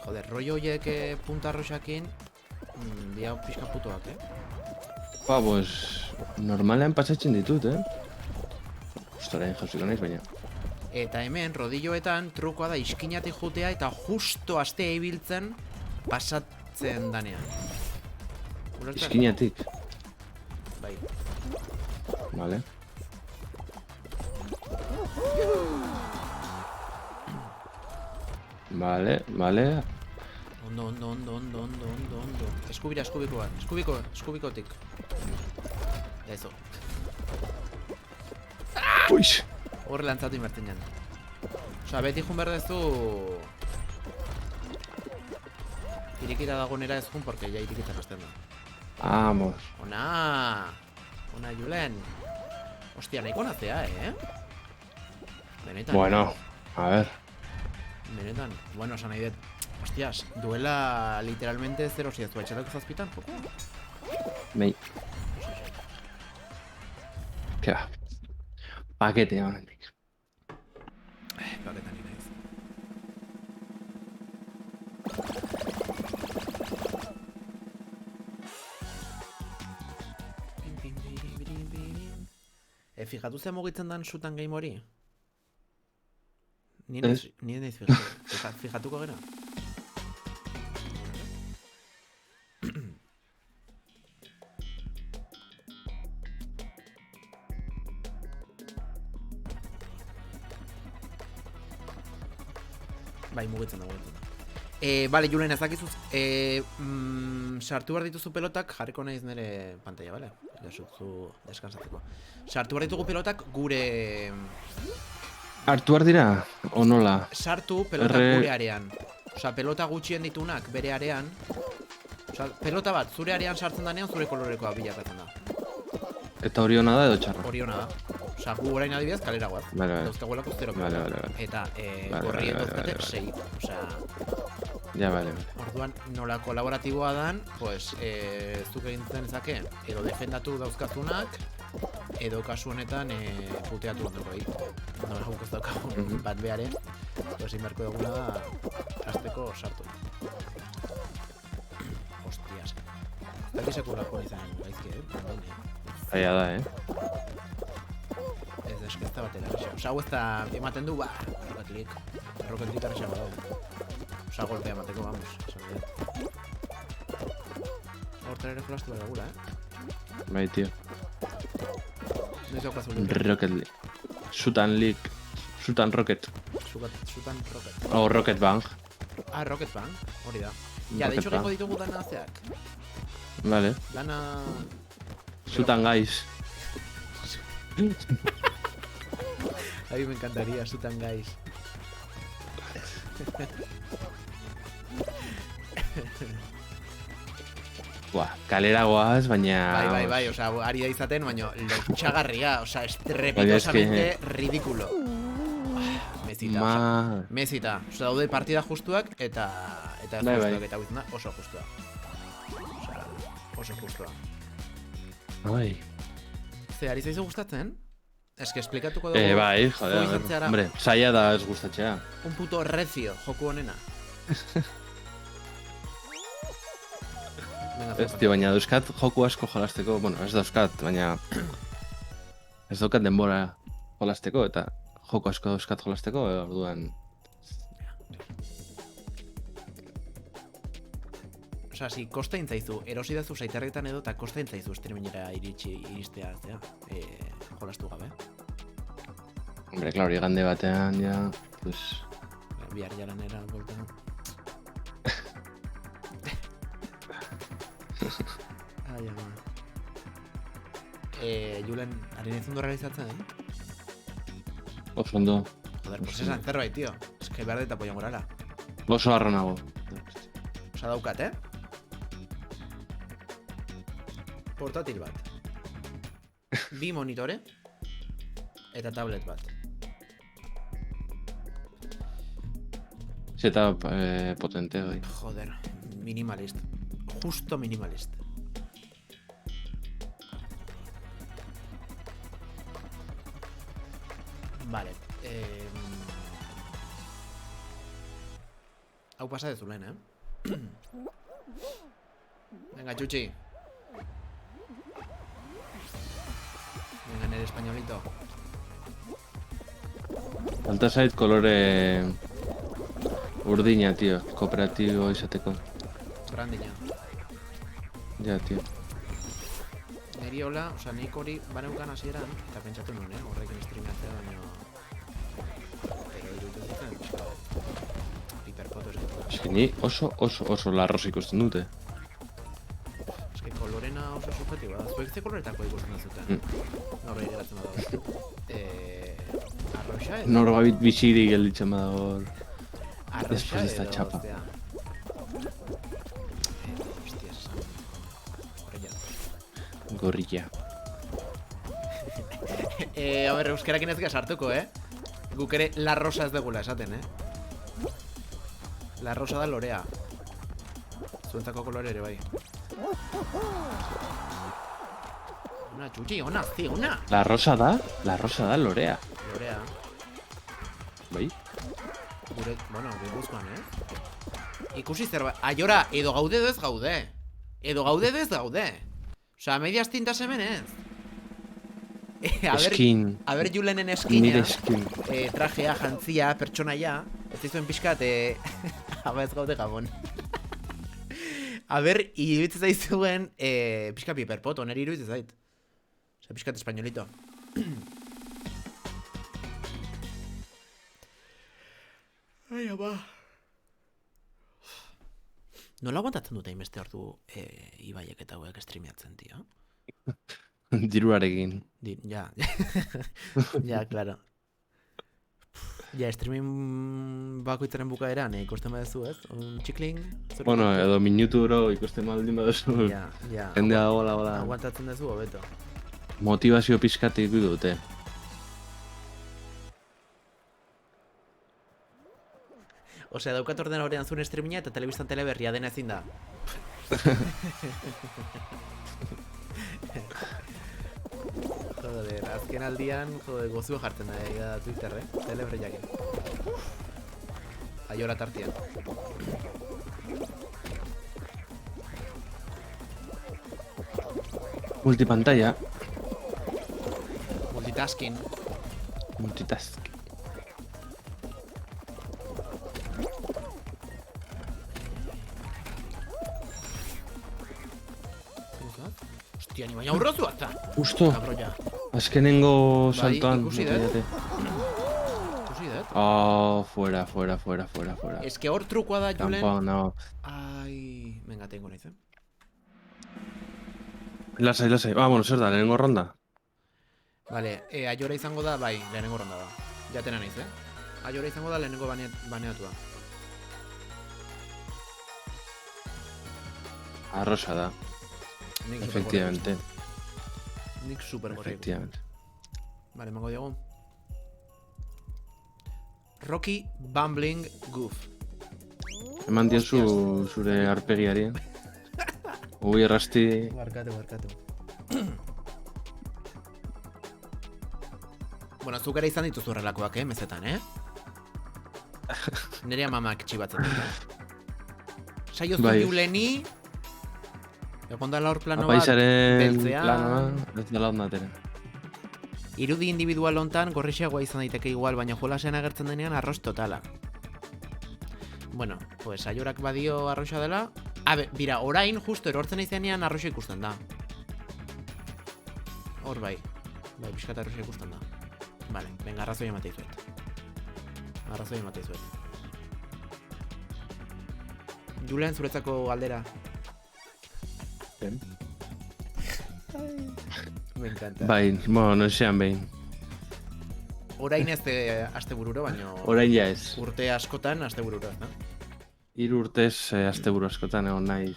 Joder, rollo horiek punta roxakin dia pixka putoak, Ba, pues, Normalean pasatzen ditut, Ostarain jauziko naiz, baina. Eta hemen, rodilloetan, trukoa da iskinatik jutea eta justo astea ibiltzen pasatzen danean. Ulertzen? Iskinatik. Bai. Vale. Vale. Ondo. Eskubira, eskubikotik. Eso. Uix! Horre lantzatu inbertzen jan. Osa, beti jun berdezu... Irikita dagoenera ez jun, porque ya irikitzen hasten da. Vamos. Ona, Julen. Hostia, nahiko nazea, Benetan. Bueno, a ver. Benetan. Bueno, esan nahi dut. Hostias, duela literalmente 0 ziezu. Etxetako zazpitan, joko? Mei. Ke ba. Paketea honendik. Paketan nire ez. Fijatu ze mugitzen dan sutan game hori? Ni naiz fijatu. Fijatuko gero? Bai, mugitzen da. Bale, Julen, ez dakizuz, sartu behar dituzu pelotak, jarriko naiz nire pantalla, bale? Desutzu deskansatzeko. Sartu behar ditugu pelotak gure... Hartu behar dira, o nola? Sartu pelotak gure arean. Osa, pelota gutxien ditunak bere arean. Osa, pelota bat, zure arean sartzen danean, zure kolorekoa bilakatzen da. Eta hori hona da edo txarra? Hori hona da. Osa, gu orain adibidez kalera guaz. Vale. Dauzkaguelako 0 Vale. Eta Vale, gorrien vale, dauzkate vale. 6. Osa, Ja, vale. orduan, nola kolaboratiboa dan, pues, zuk egin zake, edo defendatu dauzkazunak, edo kasu honetan puteatu ondoko egin. Nola guk ez daukagun bat beharen, pues, inberko duguna da, azteko sartu. Hostias. Ez dakiz sekulako izan gaizki, Zaila da, Ez eskazta batera, osa, hau ez da ematen du, Rocket League arrexago dago. Osa, golpea emateko, vamos. Hortara ere jolastu behar gula, Bai, tio. Noiz daukazu link. Rocket League. Sutan League. Sutan Rocket. Sutan Rocket. O Rocket Bang. Rocket Bang, hori da. Ja, de Rocket hecho, Bang. gengo ditugu dana zeak. Vale. Dana... Sutan Guys. A mí me encantaría Sutan Guys. Buah, kalera goaz, baina... Bai, osa, ari da izaten, baina lotxagarria, osa, estrepitosamente ridículo. Mezita, osa, mezita. Osa, daude partida justuak eta ez justuak, eta bizena oso justua. Osa, oso justua. Bai. Ze, ari zaizu gustatzen? Ez que esplikatuko dugu... Bai, joder, hombre, zaila da ez gustatzea. Un puto recio, joku honena. Ez, tio, baina dauzkat joku asko jolasteko, bueno, ez dauzkat, baina... Ez daukat denbora jolasteko, eta joku asko dauzkat jolasteko, orduan... Osa, si kosta intzaizu, erosi dazu saiterretan edo, eta kosta intzaizu streamingera iristea, jolastu gabe. Hombre, claro, igande batean, ja, pues... Bihar jalanera, voltan. Ai, ama. Julen, ari nahi zundu realizatzen, Oso ondo. Joder, pues esan zerbait, tío. Es que behar deta polla morala. Oso arronago. Osa daukat, Portatil bat. 2 monitore. Eta tablet bat. Zeta potente, bai. Joder, minimalist. Justo minimalist. Vale. Hau pasa dezu lehen, Venga, Chuchi. el españolito. Falta zait kolore urdina, tío. Kooperatibo izateko. Brandina. Ja, tío. Neri hola, oza, nik hori baneukan hasieran, eta pentsatu nuen, horrekin streamatzea, baina... Pero iruditu zuten, hiperfotos egitea. Eske ni oso larros ikusten dute. Eske kolorena oso subjetiba da. Zuek ze koloretako ikusten zuten? Norra geratzen badago. Arroxa edo... Norgabit biziri gelditzen badago. Arroxa Después de esta edo, chapa. ostia. Hostia, esan... Gorrilla. A ber, euskerakin ez gara sartuko, Guk ere La Rosa ez degula esaten, La Rosa da lorea. Zuentzako kolore ere bai. Una txutxi, ona, zi, ona! La rosa da lorea. Lorea. Bai? Gure, bueno, Gipuzkoan, Ikusi zerbait. Aiora, edo gaude edo ez gaude. Edo gaude edo ez gaude. Osa, medias tintas hemen ez. Skin. A ber Julenen eskina. Nire skin. Trajea, jantzia, pertsonaia. Ez izuen pixkat, aba ez gaude gabon. A ber, iruditzen zaizuen, pixka piperpoto, neri iruditzen zait. Osa, pixkat españolito. Ai, ama. Nola aguantatzen dute inbeste ordu Ibaiek eta hauek streameatzen, tio? Diruarekin. Ja. Ja, claro. Ja, streaming bakoitzaren bukaeran, ikusten badezu, ez? Un txikling? Bueno, edo minuturo ikusten baldin baduzu. Ja. Jendea hola. Aguantatzen duzu, hobeto. Motivazio pizkatik dute. Osea, daukat ordenadorean zuen streaminga eta telebistan teleberria dena ezin da. Joder, azken aldian, gozua jartzen da Twitter, teleberriak. Aiora tartian. Multipantalla. Multitasking. Multitask. Hostia, ni baina urrozu hasta. Justo. Cabroia. Azkenengo saltoan. ikusi dut. Ikusi dut. Oh, fuera. Es que hor trukoa da, Julen. Tampoco, no. Ai, venga, tengo naiz, Lasai. Bueno, zer da, lehenengo ronda. Vale, Aiora izango da, bai, lehenengo ronda da. Jatena naiz, Aiora izango da lehenengo baneatua. Arrosa da. Nik Efectivamente. Nik super gorri. Efectivamente. Vale, emango diogu. Rocky Bumbling Goof. Eman diozu zure arpegiari. Ui errasti. Barkatu. Bueno, zuk ere izan dituzu horrelakoak, mezetan, Nere amamak txibatzen dut, Saiozu Bai. Juleni, egon dala hor plano bat, Apaizaren beltzean. planoa, ez dela ondateren. Irudi individual hontan gorrixeagoa izan daiteke igual, baina jolasean agertzen denean arroz totala. Bueno, pues Aiorak badio arroxa dela. Bira, orain, justo erortzen izanean arroxa ikusten da. Hor bai, pixkat arroxa ikusten da. Vale, venga, arrazoi ematei zuet. Julen, zuretzako galdera. Me encanta. Bai, bueno, noizean behin. Orain ez astebururo, baina Orain ja ez. urte askotan astebururo, no? 3 urtez asteburu askotan egon naiz.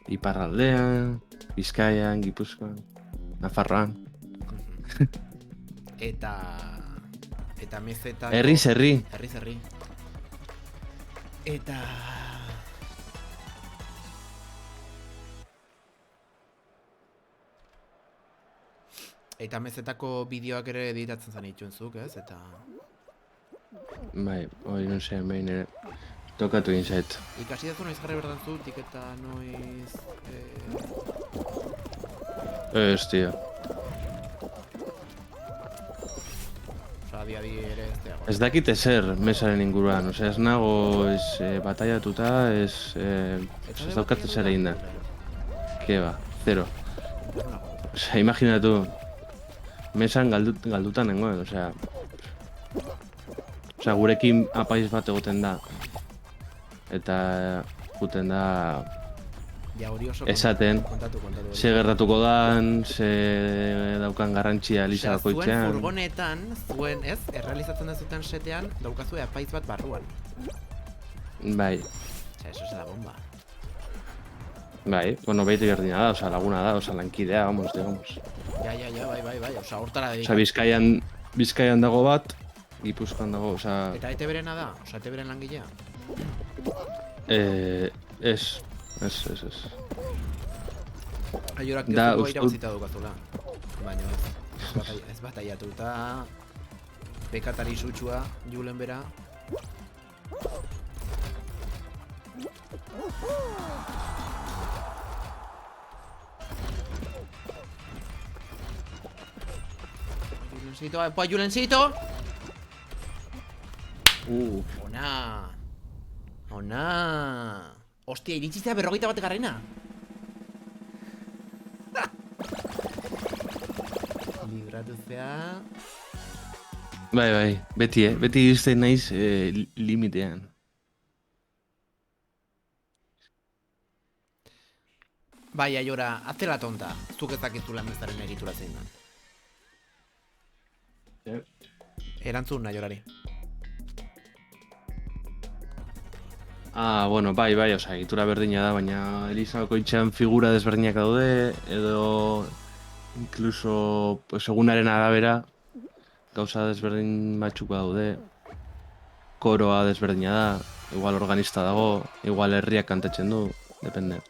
Iparraldean, Bizkaian, Gipuzkoan, Nafarroan. Eta mezetako... Herriz. Herriz. Eta mezetako bideoak ere editatzen zan itxuen zuk, ez? Eta... Bai, hori noizean behin ere. Tokatu egin zait. Ikasi dazu noiz jarri berdan zutik eta noiz... Ez, tío. Ez dakit ezer mesaren inguruan, osea, ez nago bataiatuta, ez daukat ezer egin da. Ke ba, zero. Osea, imaginatu, mesan galduta nengoen, osea, gurekin apaiz bat egoten da, eta guten da esaten, ze gertatuko dan, ze daukan garrantzia Elisa bakoitzean. Zuen furgonetan, zuen, ez, errealizatzen dezuten setean, daukazue apaiz bat barruan. Bai. Osea, eso es la bomba. Bai, bueno, beti berdina da, osea, laguna da, osea, lankidea, vamos, digamos. Ja, bai, osea, hortara Osea, Bizkaian dago bat, Gipuzkoan dago, osea... Eta ETB-rena da? Osea, ETB-ren langilea? Ez. Aiorak dezungo irabazita dukazula. Baina ez bataiatuta... Bekatari sutxua, Julen bera. Julencito, pues Julencito. Ona. Hostia, iritsiztea 51 garrena. Libratu zea. Bai, beti iristen naiz limitean. Bai, Aiora, hazte la tonta. Zuk ez dakizula mezaren egitura zein da. Erantzun Aiorari. Bueno, bai, osea, egitura berdina da, baina Elisa bakoitzean figura desberdinak daude, edo incluso, pues, egunaren arabera, gauza desberdin batzuk daude, koroa desberdina da, igual organista dago, igual herriak kantatzen du, depende.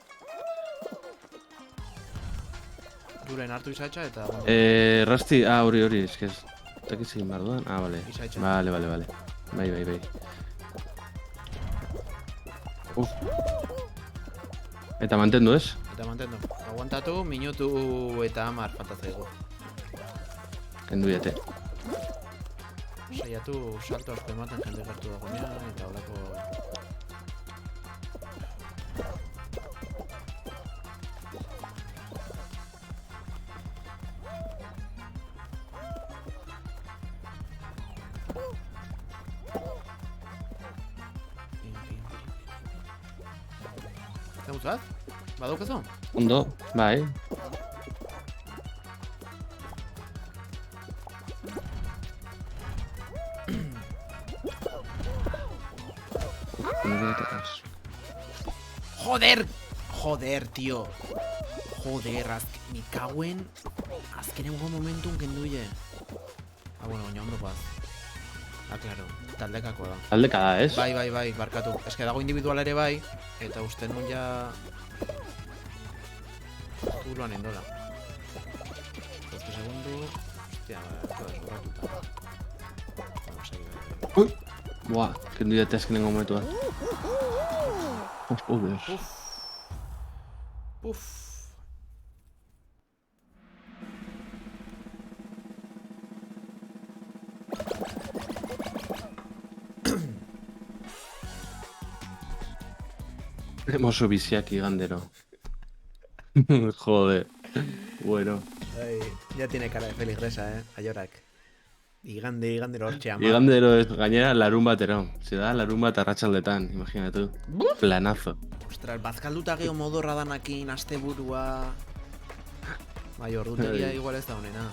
Julen hartu izatxa eta... Rasti, hori, eskez, takizin behar duan? Bale. Bale. Bai. Eta mantendu, ez? Eta mantendu. Aguantatu, minutu eta 10 falta zaigu. Kendu diete. Saiatu salto asko ematen jende gertu dagoenean eta holako... Zaguzat? Badaukazu? Ondo, bai. Joder, tío. Me cauen. Azkenengo momentun kenduie. Bueno, baina ondo paz. Claro, taldekako da. Taldeka da, ez? Bai, barkatu. Ez que dago individual ere bai, eta uste nun ja... Zuloan endola. 2 segundu... Hostia, borratuta. Ui! Buah, kendu diate azkenengo momentuan. Joder. Uf. Oso biziak igandero. Joder. Bueno. Ya tiene cara de feligresa, Aiorak. Igandero hortxe ama. Igandero ez, gainera larun batero. Zeda, larun bat arratsaldetan, imaginatu. Planazo. Ostras, bazkalduta geho modorra danakin, asteburua... Bai, ordutegia igual ez da honena.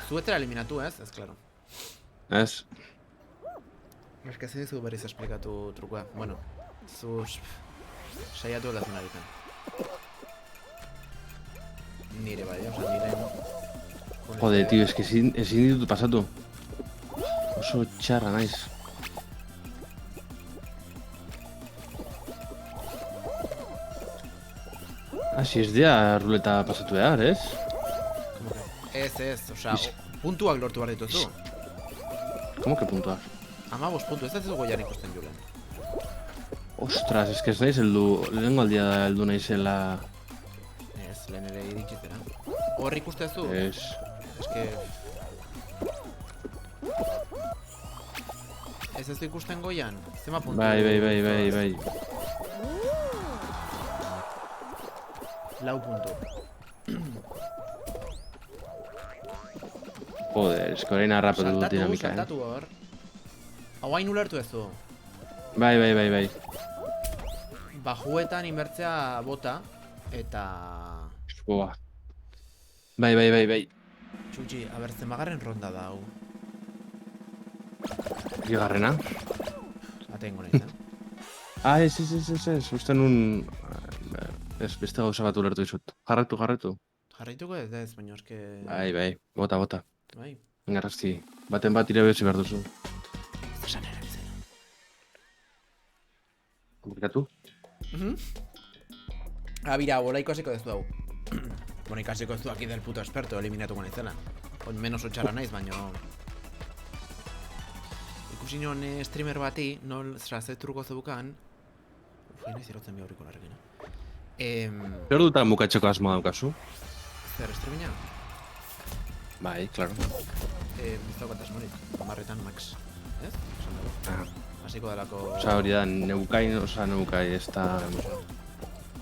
Zuetera eliminatu, ez? Ez, claro. Ez. Ez que ezin dizu berriz esplikatu trukua. Bueno, zuz... Saiatu elazun aritan. Nire bai, niren... Jode, tío, es que ezin ditut pasatu. Oso txarra naiz. Si ez dira ruleta pasatu behar, ez? Ez, osea, puntuak lortu behar dituzu. ¿Cómo que puntuak? 15 puntu, ez dugu jan ikusten Julen. Ostras, es que ez naiz lehenengo aldia da heldu naizela... Ez, lehen ere iritxizera. Hor ikustezu? Ez. Ez que... Ez du ikusten goian? Zema puntu? Bai. 4 puntu. Joder, esko orain harrapatu dut dinamika, Saltatu hor. Hau hain ulertu ez du. Bai. Bajuetan inbertzea bota, eta... Boa. Bai. Txutxi, aber, zemagarren ronda da, hau. Bigarrena. Atengo nahi, Ez. Uste nun... Ez, beste gauza bat ulertu dizut. Jarretu. Jarraituko ez, baina eske... Bai. Bota. Bai. Engarrazti. Baten bat irebezi behar duzu. Esan erabiltzen. Komplikatu? Bira, bola ikasiko ez du hau. Bueno, ikasiko ez du aquí del puto experto, eliminatuko naizela. Oin menos otxarra naiz, baina... Ikusi nion streamer bati, nol ze truko zeukan... Ufai naiz irotzen bi aurrikularrekin. Zer dutan bukatzeko asmoa daukazu? Zer, streamina? Bai, klaro. Biztaukat asmorik, 10 max. Ez? Esan dago. Hasiko dalako... Osa hori da, neukai ez da...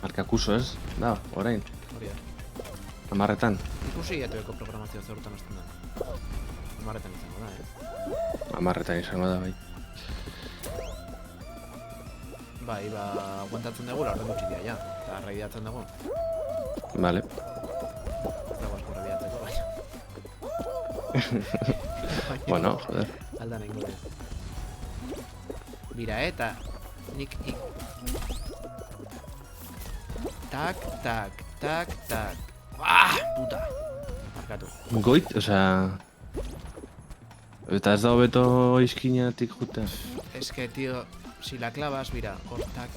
Arkakuso ez? Da, orain. Hori da. 10etan. Ikusi ETV-ko programazioa zeurutan hasten da. 10etan izango da, 10etan izango da, bai. Bai, aguantatzen dugu, la orden gutxi dia, ja. Eta arraideatzen dugu. Vale. Ez dago asko arraideatzeko, baina. Bueno, joder. Aldan egingo dut. Bira, eta... Nik... Tak. Puta. Markatu. Goit, osea... Eta ez da hobeto izkinatik jute. Es que, tío, si la clavas, mira, hor, tak.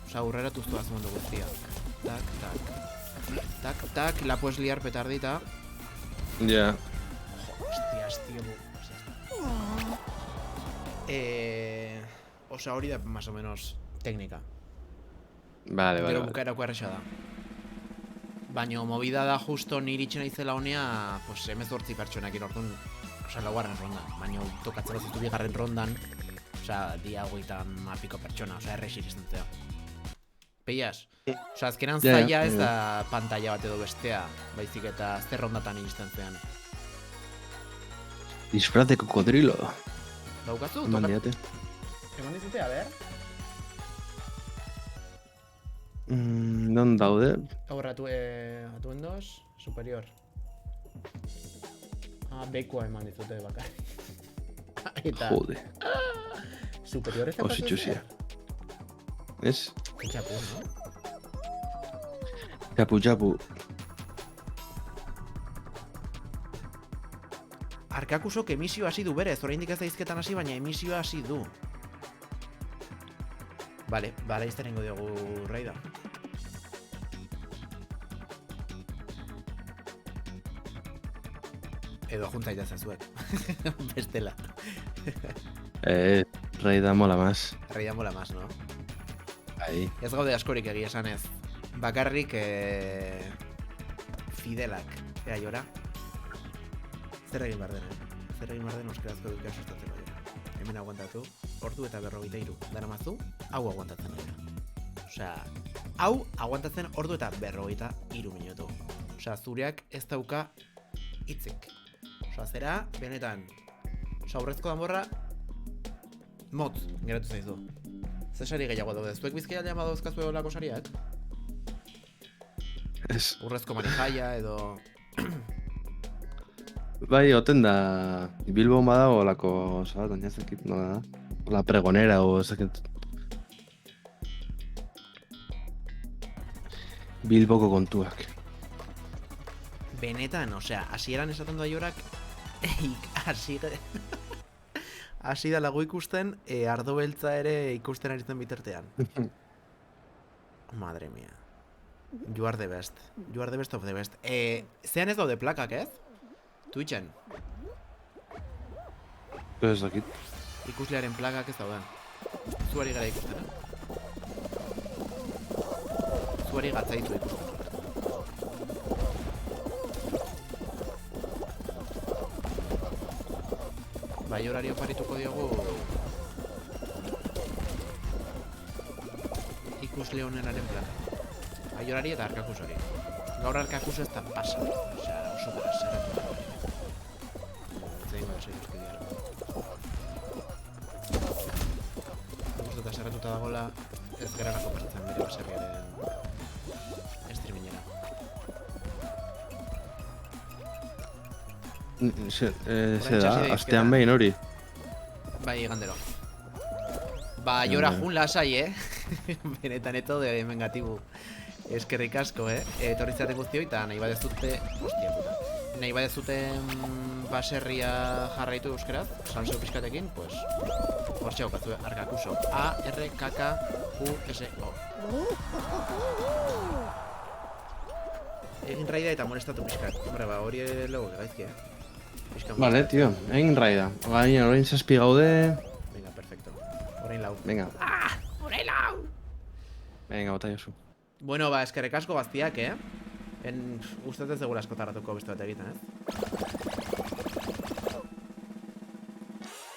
Osa, aurrera tuztu azmondu guztia. Tak, la puedes liar petardita. Ja. Hostias, tío. Osa, hori da más o menos técnica. Vale. Gero bukaerako erresa da. Baina movida da justo niri itxena izela honea, pues 18 pertsonak orduan, osa, laugarren rondan. Baina tokatzen bazitu bigarren rondan, osa, dia 30 pertsona, osa, errexik izan zea. Peias? Osa, azkenan zaila ez da pantalla bat edo bestea, baizik eta azte rondatan iristen zean. Disfraz de cocodrilo. Daukazu? Eman diate. Eman dizute, a ber? Non daude? Ahora, atuendos, superior. Bekoa eman dizute bakar. Eta... Jode. Superior ez da Osi txusia. Ez? Txapu, no? Txapu. Arkakusok emisio hasi du berez, oraindik ez da izketan hasi, baina emisio hasi du. Vale, izten ingo diogu raida. Edo junta itatzen zuek. Bestela. Raida mola más. Raida mola más, no? Bai. Ez gaude askorik egia esan ez. Bakarrik Fidelak. Ea jora. Zer egin behar den, Zer egin behar den euskerazko duk asustatzeko jora. Hemen aguantatu. Ordu eta 53. Dara mazu, hau aguantatzen dira. Osea, hau aguantatzen ordu eta 53 minutu. Osea, zureak ez dauka hitzik. Osea, zera, benetan. Osea, aurrezko danborra motz, geratu zaizu. Zer sari gehiago daude, zuek bizkaialdean badauzkazue olako sariak? Ez. Urrezko manijaia edo... Bai, oten da... Bilbon badago olako... Osa, baina zekit, nola da? La pregonera o ezakit. Bilboko kontuak. Benetan, osea, hasieran esaten doa jorak, hasi da lagu ikusten, ardo beltza ere ikusten ari zen bitartean. Madre mia. You are the best. You are the best of the best. Zean ez daude plakak, ez? Twitchen. Ez dakit. Ikuslearen plakak ez daude. Zuari gara ikusten, Zuari gatzaitu ikusten. Baiorari oparituko diogu ikusle honenaren plaka. Baiorari eta Arkakusori. Gaur Arkakuso ez da pasa. Osea, oso gara zerretu da. Zein gara zerretu diara. Gustu eta zerretuta dagoela ez gararako pasatzen bere baserriaren streamingera. Ze da, astean behin hori. Bai, gandero. Ba, jora jun lasai, Benetan eto de mengatibu. Eskerrik asko, Etorri zaten guztioi, eta nahi badezute... Hostia, puta. Nahi badezute baserria jarraitu euskeraz, salseo pixkatekin, pues... Hortxe haukatzu, Arkakuso. A-R-K-K-U-S-O. Egin raida eta molestatu pixkat. Hombre, ba, hori lego gaizki, Vale, tío, egin raida. Orain 7 gaude... Venga, perfecto. Orain lau. Venga. Ah, orain lau! Venga, bota jozu. Bueno, ba, eskerrik asko gaztiak, Usted ez degula asko tarratuko beste bat egiten,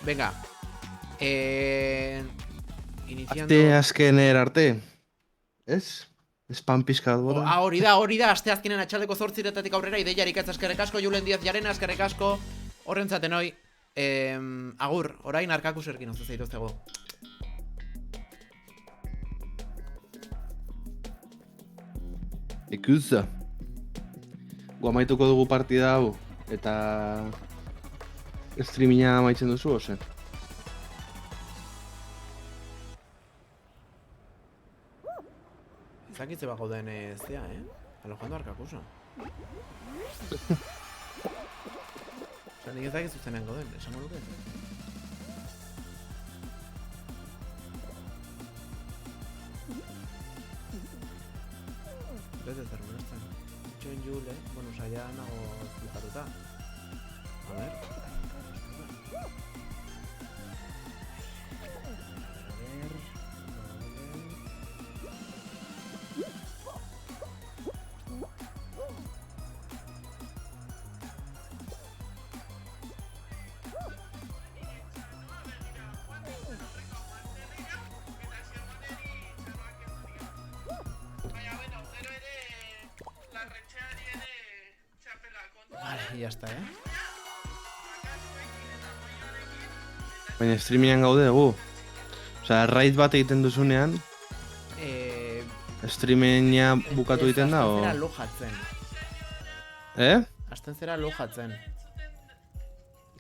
Venga. Iniciando... Aste azkener arte. Ez? Spam pizkat bota. Hori da, aste azkenen atxaldeko 8:00 aurrera, ideiarik ez eskerrik asko, Julen Díaz Jarena, eskerrik asko, horrentzaten hoi. Agur, orain Arkakuserkin oso zaituztego. Ikusa. Guamaituko dugu partida hau, eta... Streaminga amaitzen duzu, ose? Zakitze bago den zea, Alojando Arkakuso. Osa, nik ezak ez zuzenean goden, esango duke. Bete zer molesten. Itxoen Jule, bueno, osa, ya nago flipatuta. A ver. Vale, ya está, Baina streamingan gaude dugu. Osea, raid bat egiten duzunean, streaminga bukatu egiten da, o? Azten zera lojatzen. Azten zera lojatzen.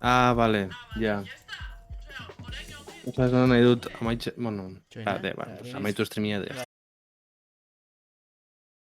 Ah, vale, ja. Osea, ez nahi dut amaitxe... Bueno, amaitu streaminga.